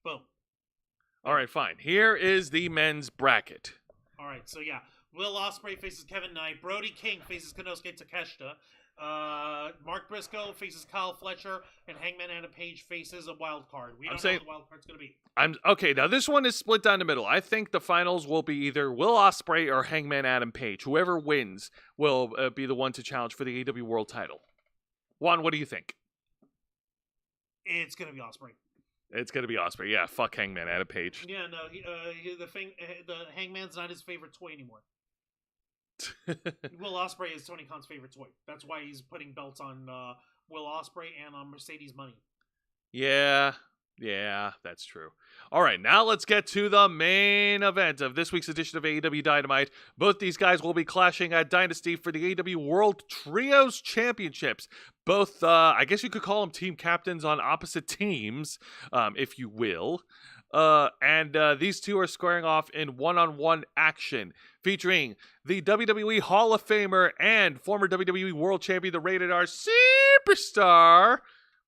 Boom. All right, fine. Here is the men's bracket. All right, so yeah, Will Ospreay faces Kevin Knight. Brody King faces Konosuke Takeshita. Mark Briscoe faces Kyle Fletcher, and Hangman Adam Page faces a wild card. We don't know what the wild card's gonna be. Okay. Now this one is split down the middle. I think the finals will be either Will Ospreay or Hangman Adam Page. Whoever wins will be the one to challenge for the AEW World Title. Juan, what do you think? It's gonna be Ospreay. It's gonna be Ospreay. Yeah, fuck Hangman Adam Page. Yeah, no, the Hangman's not his favorite toy anymore. Will Ospreay is Tony Khan's favorite toy. That's why he's putting belts on Will Ospreay and on Mercedes Money. Yeah, that's true. All right, now let's get to the main event of this week's edition of AEW Dynamite. Both these guys will be clashing at Dynasty for the AEW World Trios Championships. Both, I guess you could call them team captains on opposite teams, if you will. And these two are squaring off in one-on-one action, featuring the WWE Hall of Famer and former WWE World Champion, the Rated R Superstar,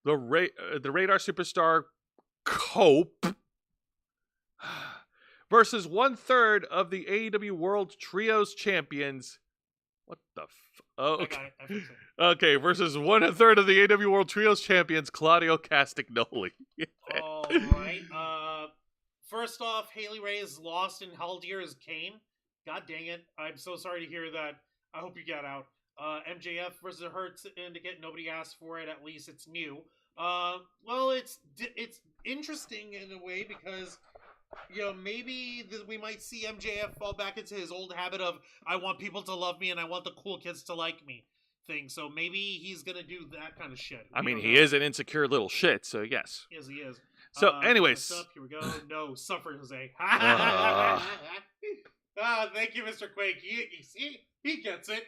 the Radar Superstar Cope, versus 1/3 of the AEW World Trios Champions. What the Oh, okay. Okay, versus 1/3 of the AEW World Trios Champions, Claudio Castagnoli. All right. First off, Haley Ray is lost and Haldir is Kane. God dang it. I'm so sorry to hear that. I hope you get out. MJF versus Hurt Syndicate. Nobody asked for it. At least it's new. Well, it's interesting in a way because, maybe we might see MJF fall back into his old habit of I want people to love me and I want the cool kids to like me thing. So maybe he's gonna do that kind of shit. I mean, he is an insecure little shit, so yes. Yes, he is. So, anyways. Here we go. No, suffer, Jose. Thank you, Mr. Quake. He gets it.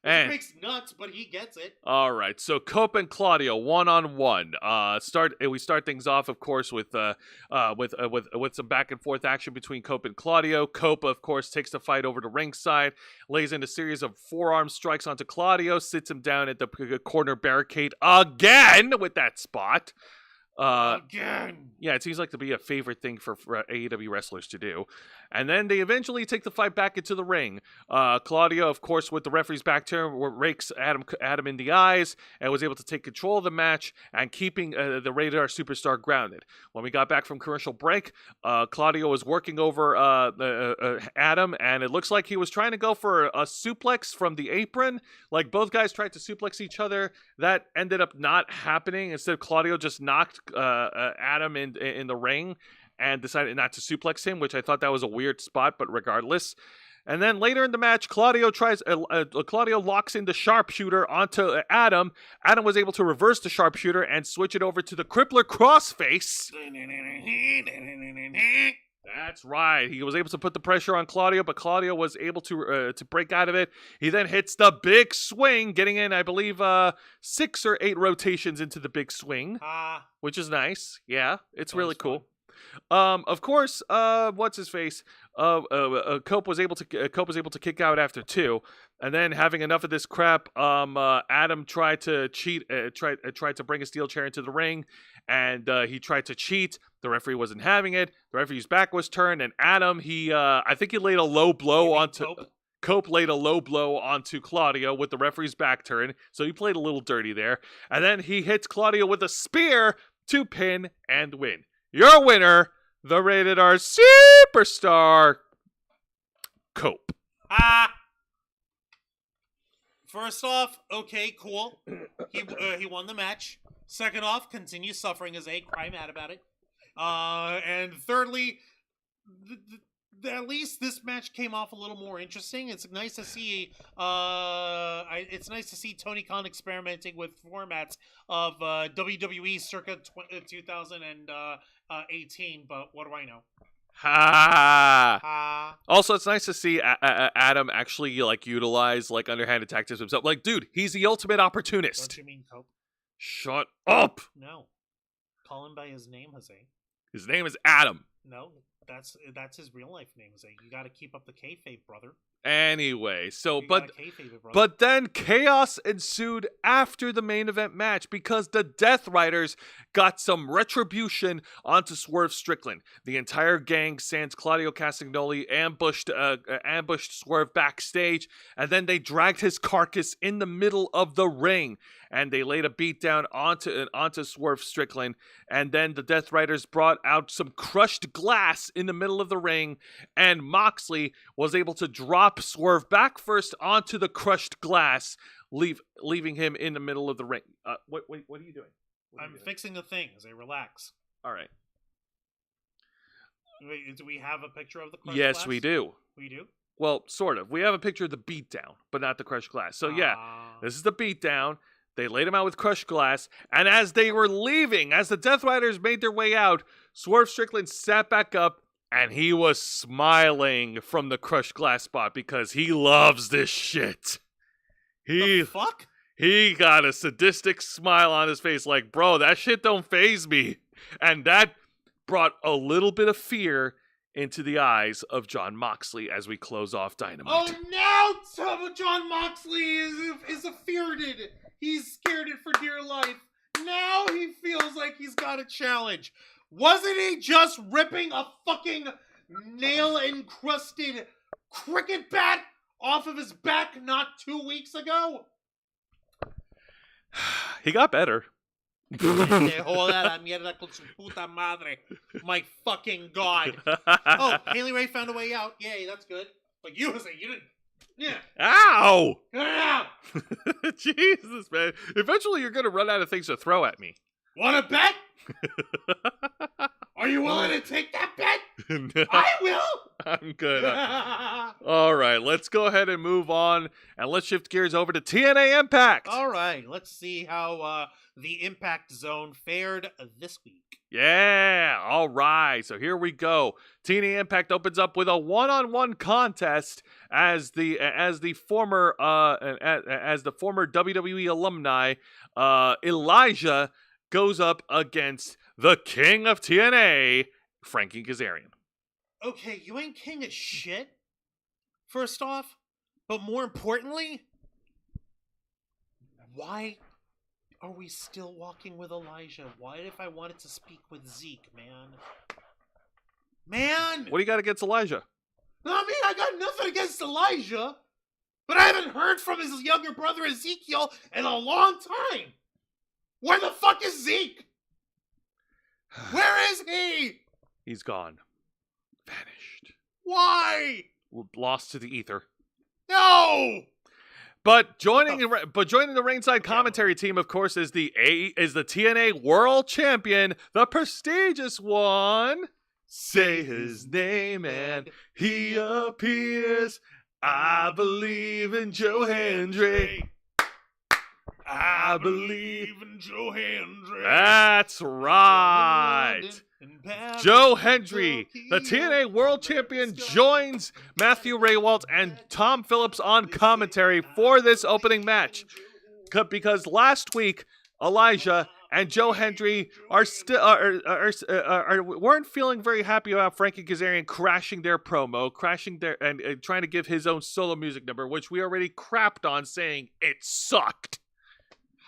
And It makes nuts, but he gets it. all right, so Cope and Claudio 1-on-1. We start things off, of course, with some back and forth action between Cope and Claudio. Cope, of course, takes the fight over to ringside, lays in a series of forearm strikes onto Claudio, sits him down at the corner barricade again with that spot. Again. Yeah, it seems like to be a favorite thing for AEW wrestlers to do. And then they eventually take the fight back into the ring. Claudio, of course, with the referee's back turn, rakes Adam in the eyes and was able to take control of the match and keeping the Rated R Superstar grounded. When we got back from commercial break, Claudio was working over Adam, and it looks like he was trying to go for a suplex from the apron. Like, both guys tried to suplex each other. That ended up not happening. Instead, Claudio just knocked Adam in the ring and decided not to suplex him, which I thought that was a weird spot, but regardless. And then later in the match, Claudio locks in the sharpshooter onto Adam. Adam was able to reverse the sharpshooter and switch it over to the crippler crossface. That's right. He was able to put the pressure on Claudio, but Claudio was able to break out of it. He then hits the big swing, getting in, I believe, 6 or 8 rotations into the big swing, which is nice. Yeah, it's really cool. Of course, what's his face? Cope was able to kick out after 2, and then having enough of this crap, Adam tried to cheat, tried to bring a steel chair into the ring, and he tried to cheat. The referee wasn't having it. The referee's back was turned, and Adam, I think he laid a low blow onto Cope laid a low blow onto Claudio with the referee's back turn, so he played a little dirty there, and then he hits Claudio with a spear to pin and win. Your winner, the Rated R Superstar, Cope. First off, okay, cool. He won the match. Second off, continue suffering as a cry mad about it. And thirdly, at least this match came off a little more interesting. It's nice to see. It's nice to see Tony Khan experimenting with formats of WWE circa 2018. But what do I know? Also, it's nice to see Adam actually utilize underhanded tactics himself. Dude, he's the ultimate opportunist. Don't you mean Cope? Shut up. No, call him by his name, Jose. His name is Adam. No, that's his real life name, Jose. You got to keep up the kayfabe, brother. Anyway, so You but gotta kayfabe it, brother. but then chaos ensued after the main event match because the Death Riders got some retribution onto Swerve Strickland. The entire gang, sans Claudio Castagnoli, ambushed Swerve backstage, and then they dragged his carcass in the middle of the ring, and they laid a beatdown onto Swerve Strickland, and then the Death Riders brought out some crushed glass in the middle of the ring, and Moxley was able to drop Swerve back first onto the crushed glass, leaving him in the middle of the ring. What are you doing? I'm fixing the thing, Jose. Relax. All right. Wait, do we have a picture of the crushed Yes, glass? we do. We do? Well, sort of. We have a picture of the beatdown, but not the crushed glass. So yeah, this is the beatdown. They laid him out with crushed glass, and as they were leaving, as the Death Riders made their way out, Swerve Strickland sat back up, and he was smiling from the crushed glass spot because he loves this shit. The fuck? He got a sadistic smile on his face like, bro, that shit don't faze me. And that brought a little bit of fear into the eyes of Jon Moxley as we close off Dynamite. Oh, now Jon Moxley is feared. He's scared it for dear life. Now he feels like he's got a challenge. Wasn't he just ripping a fucking nail-encrusted cricket bat off of his back not 2 weeks ago? He got better. Joder, la mierda con su puta madre. My fucking god. Oh, Haley Ray found a way out. Yay, that's good. But you didn't. Yeah. Ow! Get it out! Jesus, man. Eventually you're going to run out of things to throw at me. Want to bet? Are you willing to take that bet? No. I will! I'm good. All right, let's go ahead and move on, and let's shift gears over to TNA Impact. All right, let's see how the Impact Zone fared this week. Yeah, all right. So here we go. TNA Impact opens up with a one-on-one contest as the former WWE alumni Elijah goes up against the King of TNA, Frankie Kazarian. Okay, you ain't king of shit, first off, but more importantly, why are we still walking with Elijah? What if I wanted to speak with Zeke, man? Man! What do you got against Elijah? I mean, I got nothing against Elijah, but I haven't heard from his younger brother Ezekiel in a long time. Where the fuck is Zeke? Where is he? He's gone. Vanished. Why? Lost to the ether. No! But joining the ringside commentary team, of course, is the TNA World Champion, the prestigious one. Say his name and he appears. I believe in Joe Hendry. I believe in Joe Hendry. That's right. Joe Hendry, the TNA World Champion, joins Matthew Raywalt and Tom Phillips on commentary for this opening match. Because last week, Elijah and Joe Hendry weren't feeling very happy about Frankie Kazarian crashing their promo, and trying to give his own solo music number, which we already crapped on, saying it sucked.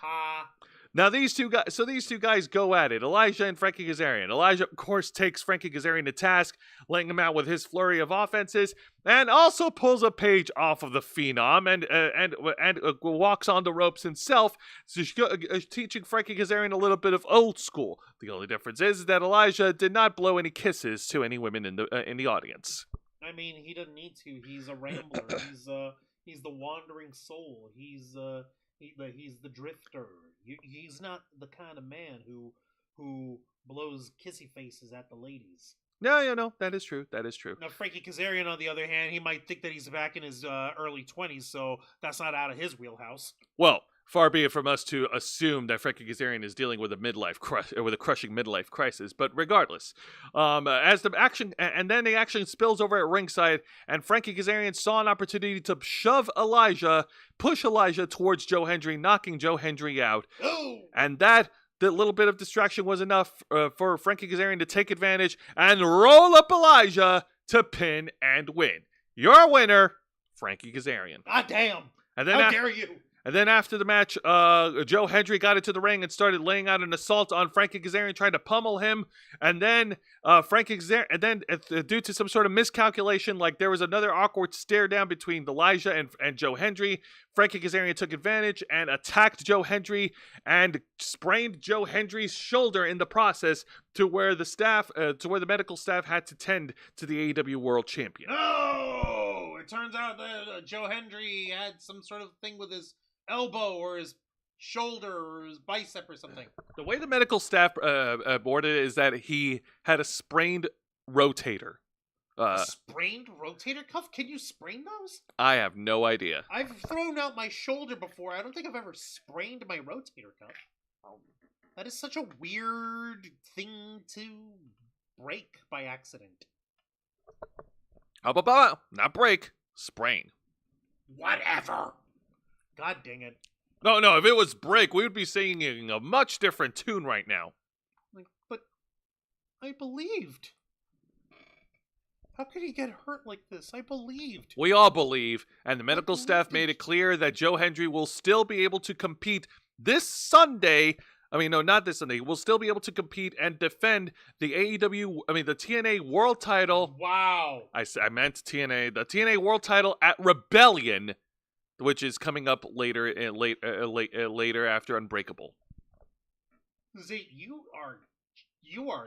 Ha. Now these two guys go at it. Elijah and Frankie Kazarian. Elijah, of course, takes Frankie Kazarian to task, laying him out with his flurry of offenses, and also pulls a page off of the Phenom and walks on the ropes himself, teaching Frankie Kazarian a little bit of old school. The only difference is that Elijah did not blow any kisses to any women in the audience. I mean, he doesn't need to. He's a rambler. He's the wandering soul. He's the drifter. He's not the kind of man who blows kissy faces at the ladies. No, that is true. That is true. Now, Frankie Kazarian, on the other hand, he might think that he's back in his early 20s, so that's not out of his wheelhouse. Well, far be it from us to assume that Frankie Kazarian is dealing with a crushing midlife crisis. But regardless, as the action spills over at ringside, and Frankie Kazarian saw an opportunity to push Elijah towards Joe Hendry, knocking Joe Hendry out, and that little bit of distraction was enough for Frankie Kazarian to take advantage and roll up Elijah to pin and win. Your winner, Frankie Kazarian. God damn! And then how dare you? And then after the match, Joe Hendry got into the ring and started laying out an assault on Frankie Kazarian, trying to pummel him. And then due to some sort of miscalculation, like there was another awkward stare down between Elijah and Joe Hendry, Frankie Kazarian took advantage and attacked Joe Hendry and sprained Joe Hendry's shoulder in the process, to where the medical staff had to tend to the AEW World Champion. No! It turns out that Joe Hendry had some sort of thing with his elbow or his shoulder or his bicep or something. The way the medical staff boarded it is that he had a sprained rotator. A sprained rotator cuff? Can you sprain those? I have no idea. I've thrown out my shoulder before. I don't think I've ever sprained my rotator cuff. That is such a weird thing to break by accident. How about not break, sprain? Whatever. God dang it. No, if it was break, we would be singing a much different tune right now. But I believed. How could he get hurt like this? I believed. We all believe, and the medical staff made it clear that Joe Hendry will still be able to compete this Sunday. I mean, no, not this Sunday. Will still be able to compete and defend the the TNA World Title. Wow. I meant TNA, the TNA World Title at Rebellion, which is coming up later after Unbreakable. See, you are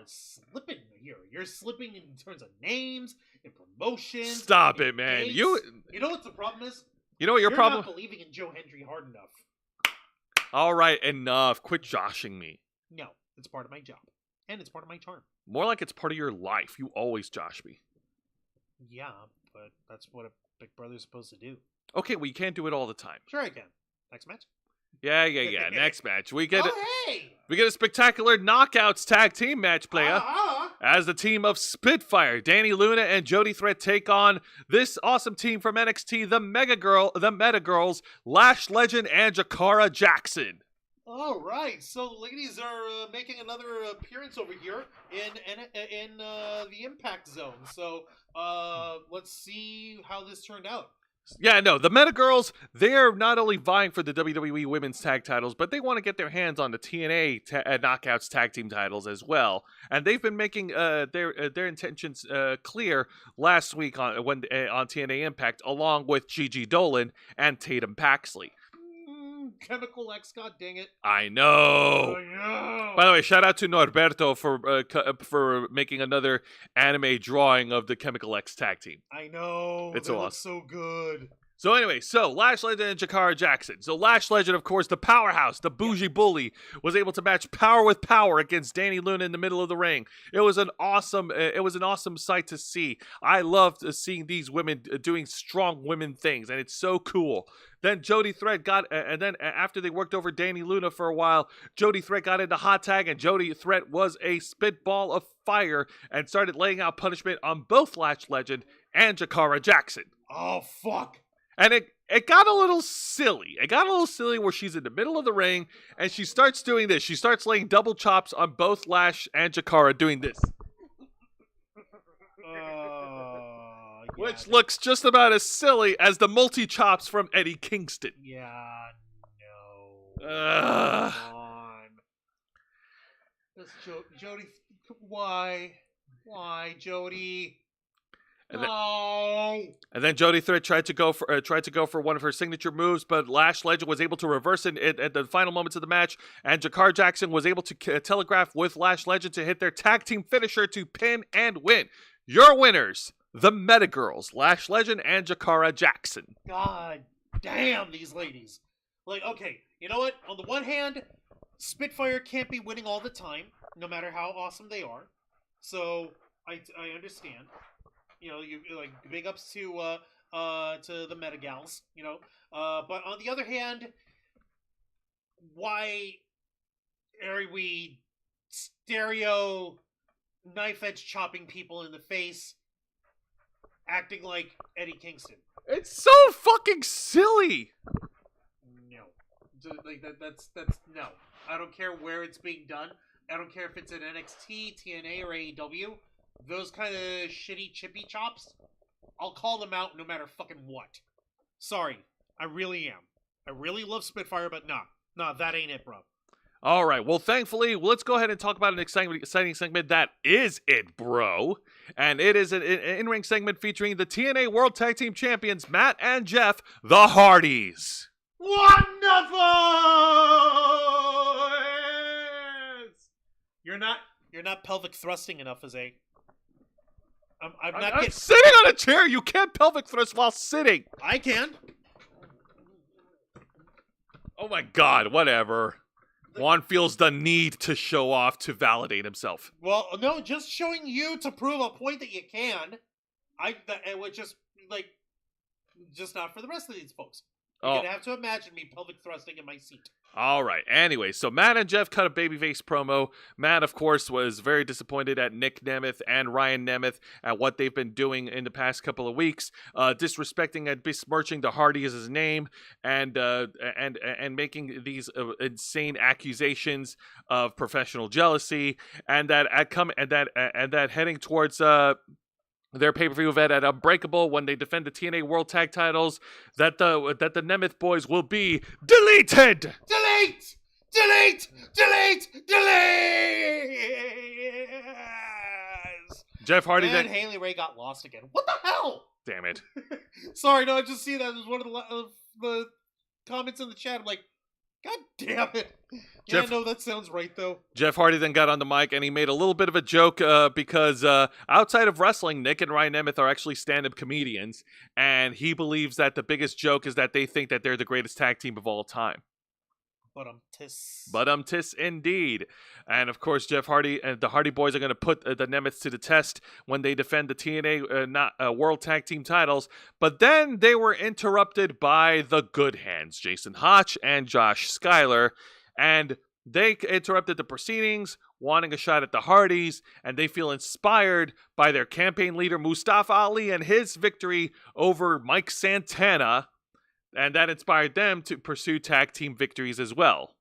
slipping here. You're slipping in terms of names and promotions. Stop it, man. Dates. You know what the problem is? You know what your problem? You're not believing in Joe Hendry hard enough. All right, enough. Quit joshing me. No, it's part of my job. And it's part of my charm. More like it's part of your life. You always josh me. Yeah, but that's what a big brother's supposed to do. Okay, well, you can't do it all the time. Sure, I can. Next match. Yeah. Next match, we get Hey! we get a spectacular knockouts tag team match, playa. As the team of Spitfire, Danny Luna and Jody Threat take on this awesome team from NXT, the Meta Girls, Lash Legend and Jakara Jackson. All right, so the ladies are making another appearance over here in the Impact Zone. So let's see how this turned out. Yeah, no, the Meta Girls, they're not only vying for the WWE Women's Tag titles, but they want to get their hands on the TNA Knockouts Tag Team titles as well. And they've been making their intentions clear last week on TNA Impact, along with Gigi Dolan and Tatum Paxley. Chemical X, god dang it. I know. By the way, shout out to Norberto for making another anime drawing of the Chemical X tag team. I know. It's it awesome. looks so good. So anyway, Lash Legend and Jakara Jackson. So Lash Legend, of course, the powerhouse, the bougie bully, was able to match power with power against Danny Luna in the middle of the ring. It was an awesome sight to see. I loved seeing these women doing strong women things, and it's so cool. Then Jody Threat after they worked over Danny Luna for a while, Jody Threat got into hot tag, and Jody Threat was a spitball of fire and started laying out punishment on both Lash Legend and Jakara Jackson. Oh, fuck. And it got a little silly. It got a little silly where she's in the middle of the ring, and she starts doing this. She starts laying double chops on both Lash and Jakara doing this. Which looks just about as silly as the multi-chops from Eddie Kingston. Yeah, no. Come on. This Jody, why? Why, Jody? And then Jody Threat tried to go for one of her signature moves, but Lash Legend was able to reverse it at the final moments of the match, and Jakara Jackson was able to telegraph with Lash Legend to hit their tag team finisher to pin and win. Your winners, the Meta Girls, Lash Legend and Jakara Jackson. God damn these ladies. Like, okay, you know what? On the one hand, Spitfire can't be winning all the time, no matter how awesome they are. So I understand. You know, you like big ups to the Meta Gals, you know. But on the other hand, why are we stereo knife edge chopping people in the face, acting like Eddie Kingston? It's so fucking silly. No, like that's no. I don't care where it's being done. I don't care if it's at NXT, TNA, or AEW. Those kind of shitty chippy chops, I'll call them out no matter fucking what. Sorry, I really am. I really love Spitfire, but nah, that ain't it, bro. All right, well, thankfully, let's go ahead and talk about an exciting segment that is it, bro. And it is an in-ring segment featuring the TNA World Tag Team Champions, Matt and Jeff, the Hardys. Wonderful! You're not pelvic thrusting enough as a... I'm sitting on a chair. You can't pelvic thrust while sitting. I can. Oh my god, whatever. Juan feels the need to show off to validate himself. Well, no, just showing you to prove a point that you can. It would just, like, just not for the rest of these folks. You're gonna have to imagine me pelvic thrusting in my seat. All right. Anyway, so Matt and Jeff cut a babyface promo. Matt, of course, was very disappointed at Nick Nemeth and Ryan Nemeth at what they've been doing in the past couple of weeks, disrespecting and besmirching the Hardys' name, and making these insane accusations of professional jealousy, and that heading towards their pay-per-view event at Unbreakable when they defend the TNA World Tag Titles, that the Nemeth boys will be deleted. Delete! Jeff Hardy and Haley Ray got lost again. What the hell? Damn it. Sorry, no, I just see that as one of the comments in the chat. I'm like, God damn it. Yeah, no, that sounds right, though. Jeff Hardy then got on the mic, and he made a little bit of a joke because outside of wrestling, Nick and Ryan Nemeth are actually stand-up comedians, and he believes that the biggest joke is that they think that they're the greatest tag team of all time. Tis indeed. And of course, Jeff Hardy and the Hardy Boys are going to put the Nemeths to the test when they defend the TNA World Tag Team titles. But then they were interrupted by the Good Hands, Jason Hotch and Josh Schuyler. And they interrupted the proceedings, wanting a shot at the Hardys, and they feel inspired by their campaign leader Mustafa Ali and his victory over Mike Santana. And that inspired them to pursue tag team victories as well.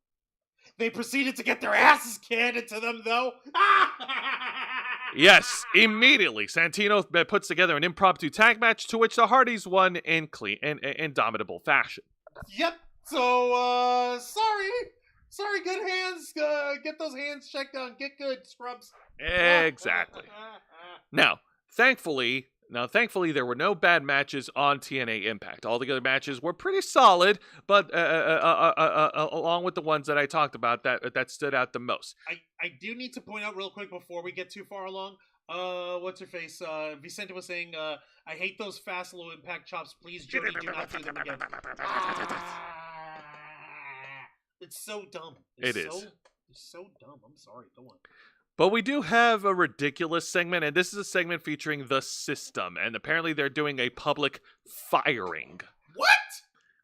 They proceeded to get their asses handed to them, though. Yes, immediately, Santino puts together an impromptu tag match to which the Hardys won in indomitable fashion. Yep. So, sorry, Good Hands. Get those hands checked out. Get good, scrubs. Exactly. Now, thankfully, there were no bad matches on TNA Impact. All the other matches were pretty solid, but along with the ones that I talked about, that stood out the most. I do need to point out real quick before we get too far along. What's her face? Vicente was saying, I hate those fast low impact chops. Please, Jody, do not do them again. It's so dumb. It is. It's so dumb. I'm sorry. Go on. But we do have a ridiculous segment, and this is a segment featuring the System, and apparently they're doing a public firing. What?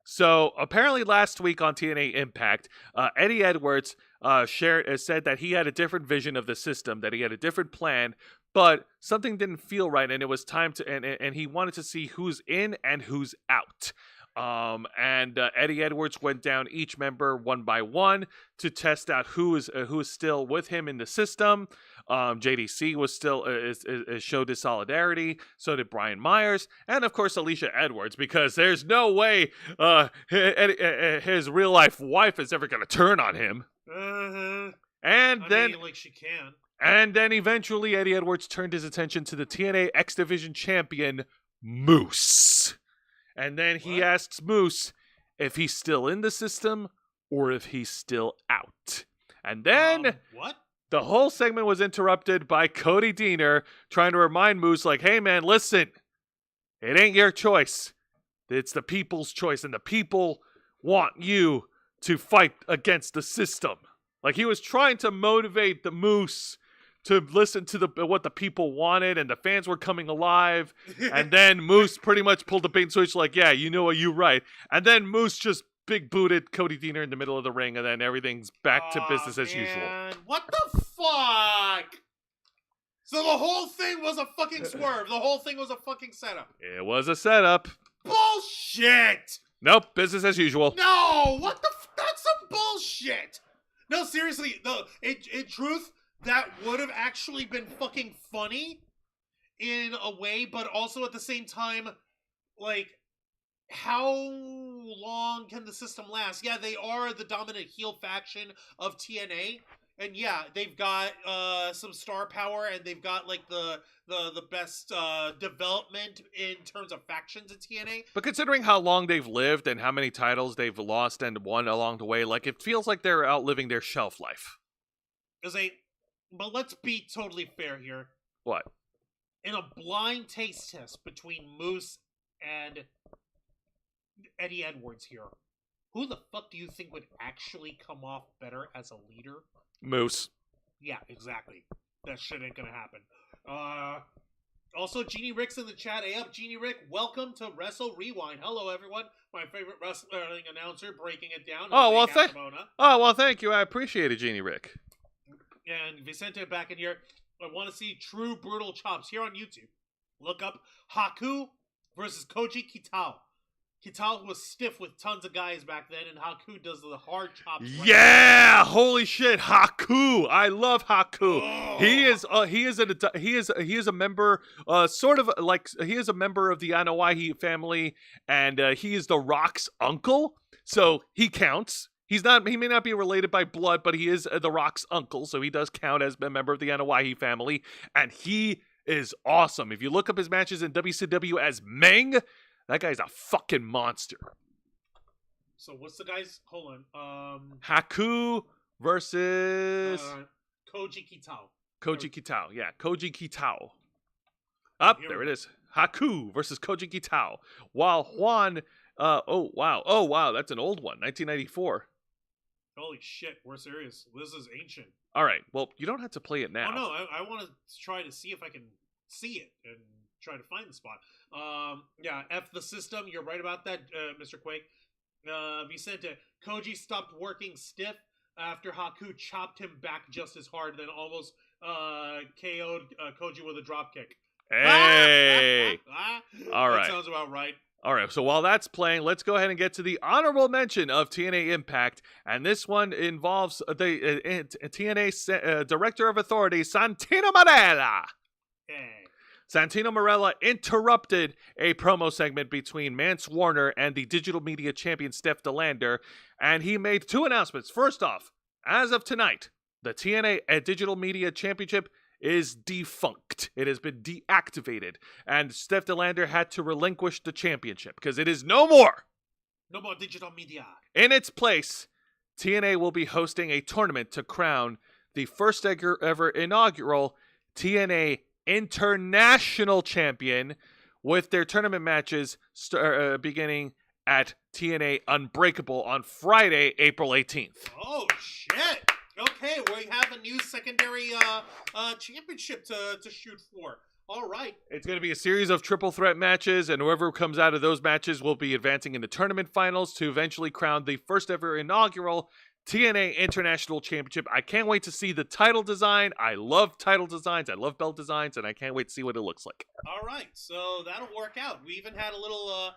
So apparently last week on TNA Impact, Eddie Edwards said that he had a different vision of the System, that he had a different plan, but something didn't feel right, and it was time to, and he wanted to see who's in and who's out. And Eddie Edwards went down each member one by one to test out who is still with him in the System. JDC was still showed his solidarity. So did Brian Myers, and of course Alicia Edwards, because there's no way his real life wife is ever gonna turn on him. And then she can. And then eventually Eddie Edwards turned his attention to the TNA X Division champion Moose. And then he asks Moose if he's still in the System or if he's still out. And then the whole segment was interrupted by Cody Deaner trying to remind Moose, like, hey man, listen, it ain't your choice. It's the people's choice, and the people want you to fight against the System. Like, he was trying to motivate the Moose to listen to what the people wanted, and the fans were coming alive. And then Moose pretty much pulled the bait and switch, like, yeah, you know what, you're right. And then Moose just big booted Cody Deaner in the middle of the ring, and then everything's back to business as usual. What the fuck? So the whole thing was a fucking swerve. The whole thing was a fuking setup. It was a setup. Bullshit! Nope, business as usual. No, what the that's some bullshit. No, seriously, in truth, that would have actually been fucking funny in a way, but also at the same time, like, how long can the System last? Yeah, they are the dominant heel faction of TNA, and yeah, they've got some star power, and they've got like the best development in terms of factions in TNA. But considering how long they've lived and how many titles they've lost and won along the way, like, it feels like they're outliving their shelf life. But let's be totally fair here. What? In a blind taste test between Moose and Eddie Edwards here, who the fuck do you think would actually come off better as a leader? Moose. Yeah, exactly. That shit ain't gonna happen. Also, Jeannie Rick's in the chat. Hey up, Jeannie Rick. Welcome to Wrestle Rewind. Hello, everyone. My favorite wrestling announcer, breaking it down. Oh, well, thank you. I appreciate it, Jeannie Rick. And Vicente back in here. I want to see true brutal chops here on YouTube. Look up Haku versus Koji Kitao. Kitao was stiff with tons of guys back then, and Haku does the hard chops. Yeah, holy shit, Haku! I love Haku. Oh. He is a member, sort of like he is a member of the Anoa'i family, and he is the Rock's uncle, so he counts. He may not be related by blood, but he is The Rock's uncle, so he does count as a member of the Anoa'i family, and he is awesome. If you look up his matches in WCW as Meng, that guy's a fucking monster. So what's the guy's? Hold on. Haku versus Koji Kitao. Koji Kitao, yeah, Koji Kitao. There it is. Haku versus Koji Kitao. While Juan, oh wow, that's an old one, 1994. Holy shit, we're serious. This is ancient. All right. Well, you don't have to play it now. Oh, no, I want to try to see if I can see it and try to find the spot. Yeah, F the system. You're right about that, Mr. Quake. Vicente, Koji stopped working stiff after Haku chopped him back just as hard, then almost KO'd Koji with a dropkick. Hey! All right. That sounds about right. All right, so while that's playing, let's go ahead and get to the honorable mention of TNA Impact, and this one involves the TNA Director of Authority, Santino Marella. Hey. Santino Marella interrupted a promo segment between Mance Warner and the digital media champion Steph DeLander, and he made two announcements. First off, as of tonight, the TNA Digital Media Championship is defunct. It has been deactivated, and Steph DeLander had to relinquish the championship because it is no more. No more digital media. In its place, TNA will be hosting a tournament to crown the first ever inaugural TNA International Champion, with their tournament matches beginning at TNA Unbreakable on Friday, April 18th. Oh, shit. Okay, we have a new secondary championship to shoot for. All right. It's going to be a series of triple threat matches, and whoever comes out of those matches will be advancing into tournament finals to eventually crown the first ever inaugural TNA International Championship. I can't wait to see the title design. I love title designs. I love belt designs, and I can't wait to see what it looks like. All right, so that'll work out. We even had a little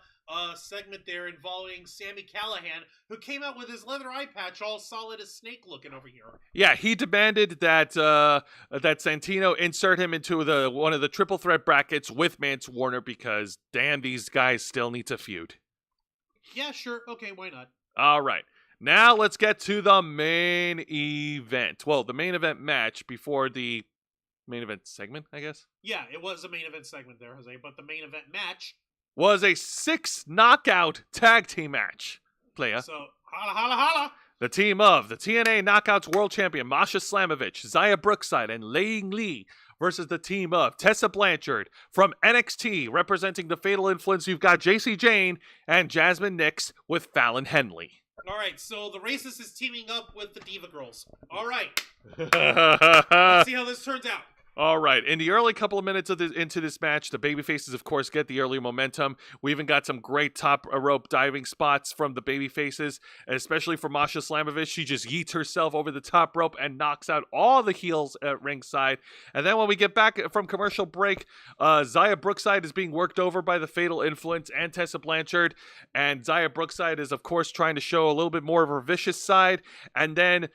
segment there involving Sami Callihan, who came out with his leather eye patch all solid as Snake looking over here. Yeah, he demanded that that Santino insert him into one of the triple threat brackets with Mance Warner because, damn, these guys still need to feud. Yeah, sure. Okay, why not? All right. Now let's get to the main event. Well, the main event match before the main event segment, I guess. Yeah, it was a main event segment there, Jose, but the main event match was a 6 knockout tag team match. Playa. So, holla, holla, holla. The team of the TNA Knockouts World Champion Masha Slamovich, Zaya Brookside, and Laying Lee versus the team of Tessa Blanchard from NXT representing the Fatal Influence. You've got JC Jane and Jasmine Nix with Fallon Henley. All right, so the Racist is teaming up with the Diva Girls. All right. Let's see how this turns out. All right. In the early couple of minutes into this match, the babyfaces, of course, get the early momentum. We even got some great top rope diving spots from the babyfaces, especially for Masha Slamovich. She just yeets herself over the top rope and knocks out all the heels at ringside. And then when we get back from commercial break, Zaya Brookside is being worked over by the Fatal Influence and Tessa Blanchard. And Zaya Brookside is, of course, trying to show a little bit more of her vicious side. And then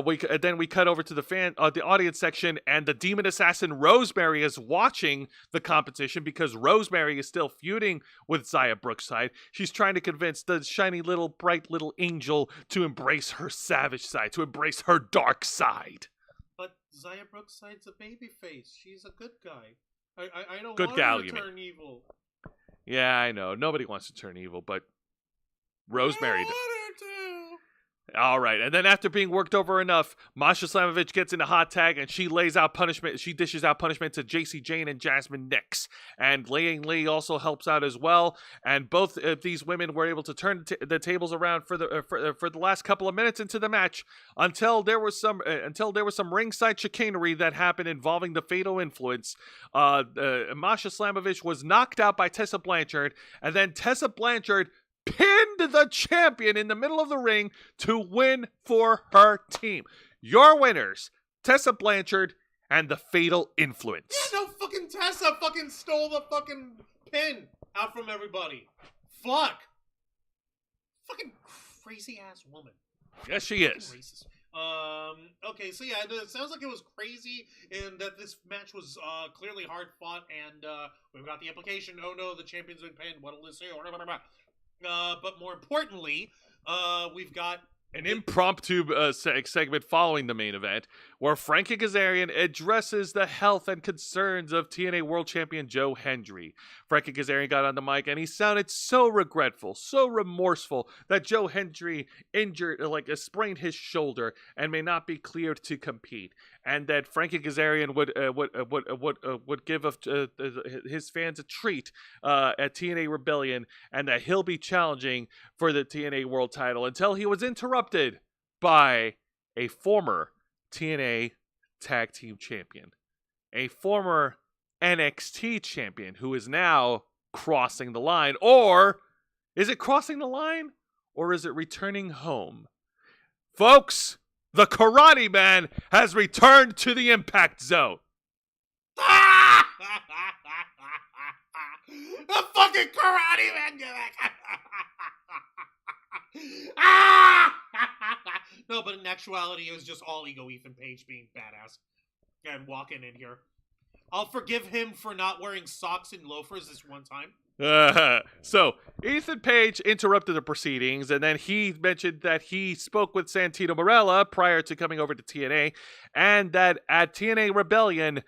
we cut over to the audience section, and the Demon Assassin Rosemary is watching the competition because Rosemary is still feuding with Zaya Brookside. She's trying to convince the shiny little bright little angel to embrace her savage side, to embrace her dark side. But Zaya Brookside's a babyface. She's a good guy. I don't Good want gal, her you to mean. turn evil. Yeah, I know. Nobody wants to turn evil, but Rosemary I does. want her to. All right, and then after being worked over enough, Masha Slamovich gets into hot tag, and she dishes out punishment to JC Jane and Jasmine Nix. And Laying Lee also helps out as well. And both of these women were able to turn the tables around for the last couple of minutes into the match until there was some ringside chicanery that happened involving the Fatal Influence. Masha Slamovich was knocked out by Tessa Blanchard, and then Tessa Blanchard pinned the champion in the middle of the ring to win for her team. Your winners, Tessa Blanchard and the Fatal Influence. Yeah, no, fucking Tessa fucking stole the fucking pin out from everybody. Fuck. Fucking crazy ass woman. Yes, she is. Racist. Okay, so yeah, it sounds like it was crazy and that this match was clearly hard fought, and we've got the implication, oh no, the champion's been pinned, what'll this say? But more importantly, we've got an impromptu segment following the main event where Frankie Kazarian addresses the health and concerns of TNA World Champion Joe Hendry. Frankie Kazarian got on the mic and he sounded so regretful, so remorseful that Joe Hendry sprained his shoulder and may not be cleared to compete, and that Frankie Kazarian would give his fans a treat at TNA Rebellion, and that he'll be challenging for the TNA World Title until he was interrupted by a former TNA Tag Team Champion, a former NXT Champion who is now crossing the line. Or is it crossing the line? Or is it returning home? Folks, the Karate Man has returned to the Impact Zone. The fucking Karate Man! No, but in actuality, it was just all ego Ethan Page being badass and walking in here. I'll forgive him for not wearing socks and loafers this one time. So, Ethan Page interrupted the proceedings, and then he mentioned that he spoke with Santino Marella prior to coming over to TNA, and that at TNA Rebellion,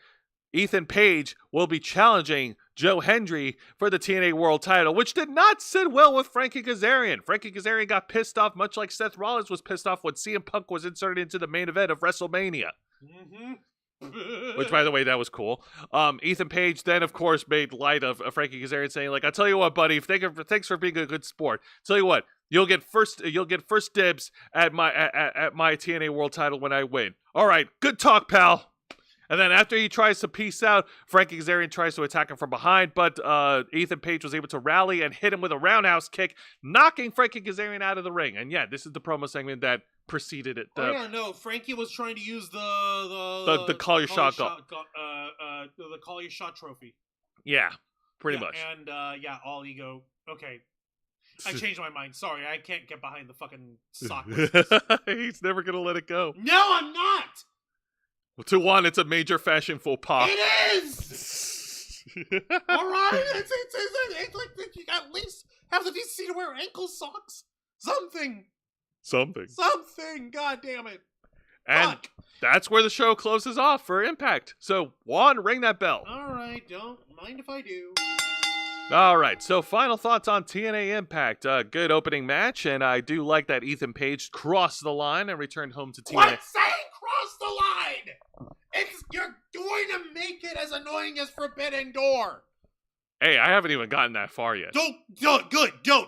Ethan Page will be challenging Joe Hendry for the TNA World title, which did not sit well with Frankie Kazarian. Frankie Kazarian got pissed off, much like Seth Rollins was pissed off when CM Punk was inserted into the main event of WrestleMania. Mm-hmm. Which, by the way, that was cool. Ethan Page then, of course, made light of Frankie Kazarian, saying, like, "I tell you what, buddy, thanks for being a good sport. Tell you what, you'll get first dibs at my TNA World title when I win. All right, good talk, pal." And then after he tries to peace out, Frankie Kazarian tries to attack him from behind, but Ethan Page was able to rally and hit him with a roundhouse kick, knocking Frankie Kazarian out of the ring. And yeah, this is the promo segment that preceded it. No, Frankie was trying to use the call your shot the call your shot trophy. Yeah, pretty much. And all ego. Okay. I changed my mind. Sorry, I can't get behind the fucking sock. He's never going to let it go. No, I'm not! Well, to one, it's a major fashion faux pas. It is! Alright? It's like you at least have the decency to wear ankle socks. Something. God damn it. And Fuck. That's where the show closes off for Impact. So, Juan, ring that bell. Alright, don't mind if I do. Alright, so final thoughts on TNA Impact. Good opening match, and I do like that Ethan Page crossed the line and returned home to TNA. What? Saying cross the line! You're going to make it as annoying as Forbidden Door. Hey, I haven't even gotten that far yet. Don't.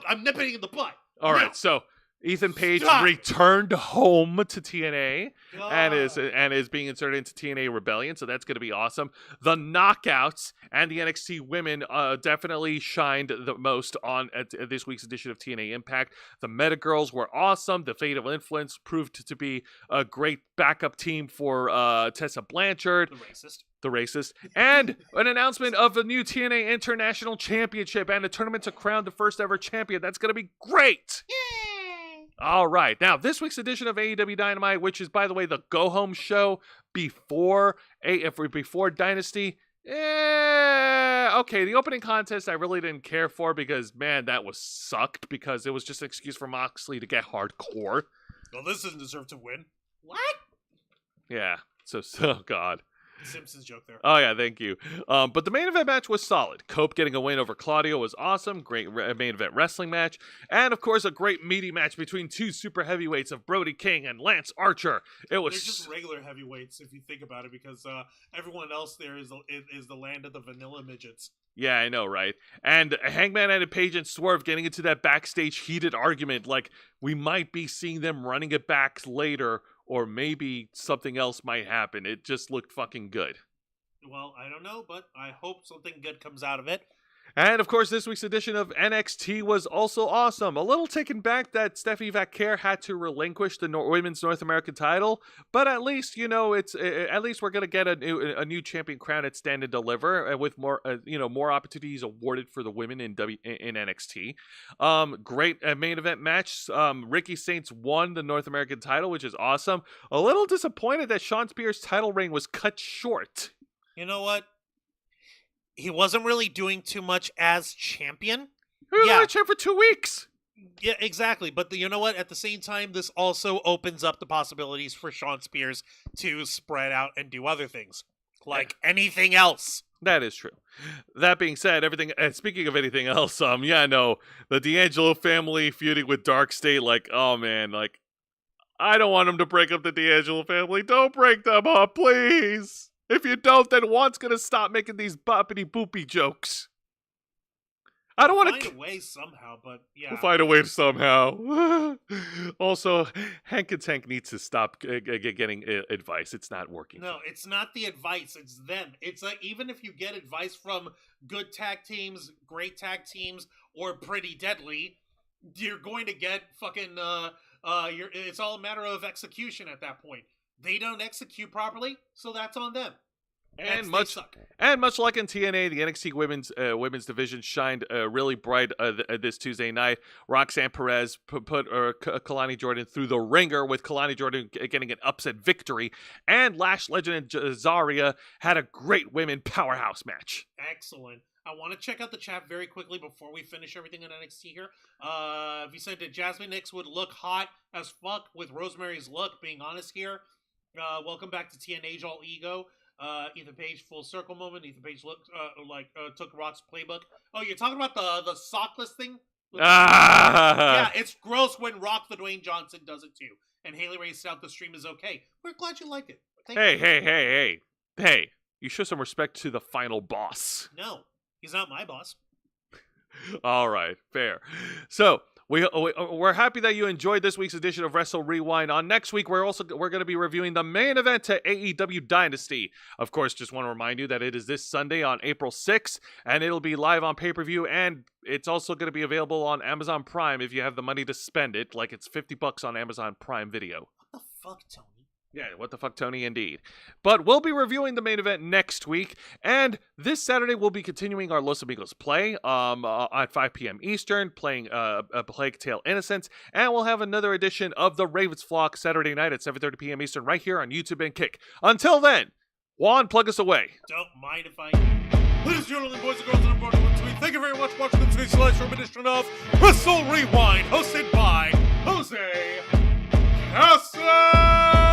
I'm nipping it in the butt. Alright, so Ethan Page returned home to TNA and is being inserted into TNA Rebellion, so that's going to be awesome. The Knockouts and the NXT women definitely shined the most on at this week's edition of TNA Impact. The Meta Girls were awesome. The Fatal Influence proved to be a great backup team for Tessa Blanchard. The racist. And an announcement of a new TNA International Championship and a tournament to crown the first ever champion. That's going to be great. Yay! All right. Now, this week's edition of AEW Dynamite, which is, by the way, the go-home show before Dynasty. Okay, the opening contest I really didn't care for because, man, that was sucked because it was just an excuse for Moxley to get hardcore. Well, this doesn't deserve to win. What? Yeah. So God. Simpsons joke there. Oh, yeah, thank you. But the main event match was solid. Cope getting a win over Claudio was awesome. Great main event wrestling match. And, of course, a great meaty match between two super heavyweights of Brody King and Lance Archer. They're just regular heavyweights, if you think about it, because everyone else there is the land of the vanilla midgets. Yeah, I know, right? And Hangman and Page and Swerve getting into that backstage heated argument. Like, we might be seeing them running it back later, or maybe something else might happen. It just looked fucking good. Well, I don't know, but I hope something good comes out of it. And, of course, this week's edition of NXT was also awesome. A little taken back that Steffi Vaquer had to relinquish the Women's North American title, but at least, at least we're going to get a new champion crown at Stand and Deliver with more, more opportunities awarded for the women in NXT. Great main event match. Ricky Saints won the North American title, which is awesome. A little disappointed that Sean Spears' title reign was cut short. You know what? He wasn't really doing too much as champion. He was on a champ for 2 weeks. Yeah, exactly. But you know what? At the same time, this also opens up the possibilities for Sean Spears to spread out and do other things. Like anything else. That is true. That being said, speaking of anything else, the D'Angelo family feuding with Dark State, oh man, I don't want them to break up the D'Angelo family. Don't break them up, please. If you don't, then Juan's gonna stop making these boppity boopy jokes. I don't want Find to. a way somehow, but yeah. We'll find a way somehow. Also, Hank and Tank needs to stop getting advice. It's not working. No, it's not the advice. It's them. It's like, even if you get advice from good tag teams, great tag teams, or pretty deadly, you're going to get fucking, it's all a matter of execution at that point. They don't execute properly, so that's on them. And much like in TNA, the NXT women's division shined really bright this Tuesday night. Roxanne Perez put Kalani Jordan through the ringer, with Kalani Jordan getting an upset victory. And Lash legend Zarya had a great women powerhouse match. Excellent. I want to check out the chat very quickly before we finish everything in NXT here. If you said that Jasmine Nix would look hot as fuck with Rosemary's look, being honest here. Welcome back to TNA All Ego. Ethan Page full circle moment. Ethan Page looked took Rock's playbook. Oh, you're talking about the sockless thing? Yeah, it's gross when Rock the Dwayne Johnson does it too. And Haley Ray said the stream is okay. We're glad you like it. Hey, you show some respect to the final boss. No, he's not my boss. All right, fair. So we're happy that you enjoyed this week's edition of Wrestle Rewind. On next week, we're going to be reviewing the main event to AEW Dynasty. Of course, just want to remind you that it is this Sunday on April 6th, and it'll be live on pay-per-view, and it's also going to be available on Amazon Prime if you have the money to spend it. Like, it's $50 on Amazon Prime Video. What the fuck, Tony? Yeah, what the fuck, Tony, indeed. But we'll be reviewing the main event next week, and this Saturday we'll be continuing our Los Amigos play at 5 p.m. Eastern, playing A Plague Tale Innocence, and we'll have another edition of the Ravens Flock Saturday night at 7:30 p.m. Eastern right here on YouTube and Kick. Until then, Juan, plug us away. Don't mind if I... Ladies and gentlemen, boys and girls, and I'm going to tweet. Thank you very much for watching the tweet slideshow edition of Wrestle Rewind, hosted by Jose Casa.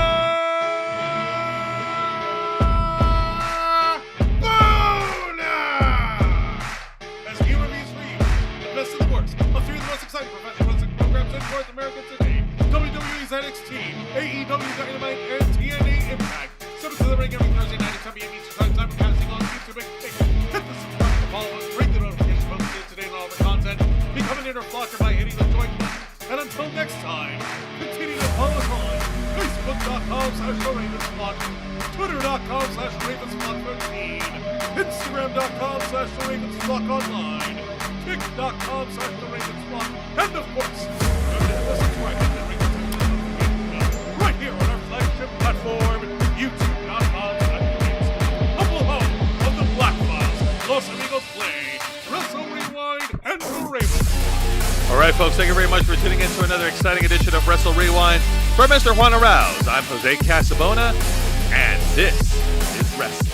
Exciting professional wrestling programs in North America today. WWE's NXT, AEW Dynamite, and TNA Impact. Step into the ring every Thursday night at 10 p.m. Eastern Time, simulcasting on YouTube and Kick. Hit the subscribe to follow us, ring the notification bell to get today and all the content. Become an inner flocker by hitting the join button. And until next time, continue to follow us on Facebook.com/TheRavensFlock, Twitter.com/RavensFlock13, Instagram.com/TheRavensFlock online, Kick.com/TheRavensFlock, and of course, remember to subscribe to the Ravens right here on our flagship platform, YouTube.com/Ravens, humble home of the Black Files, Los Amigos Play, Wrestle Rewind, and the Ravens. All right, folks, thank you very much for tuning in to another exciting edition of Wrestle Rewind. For Mr. Juan Arouse, I'm Jose Casabona, and this is Wrestling.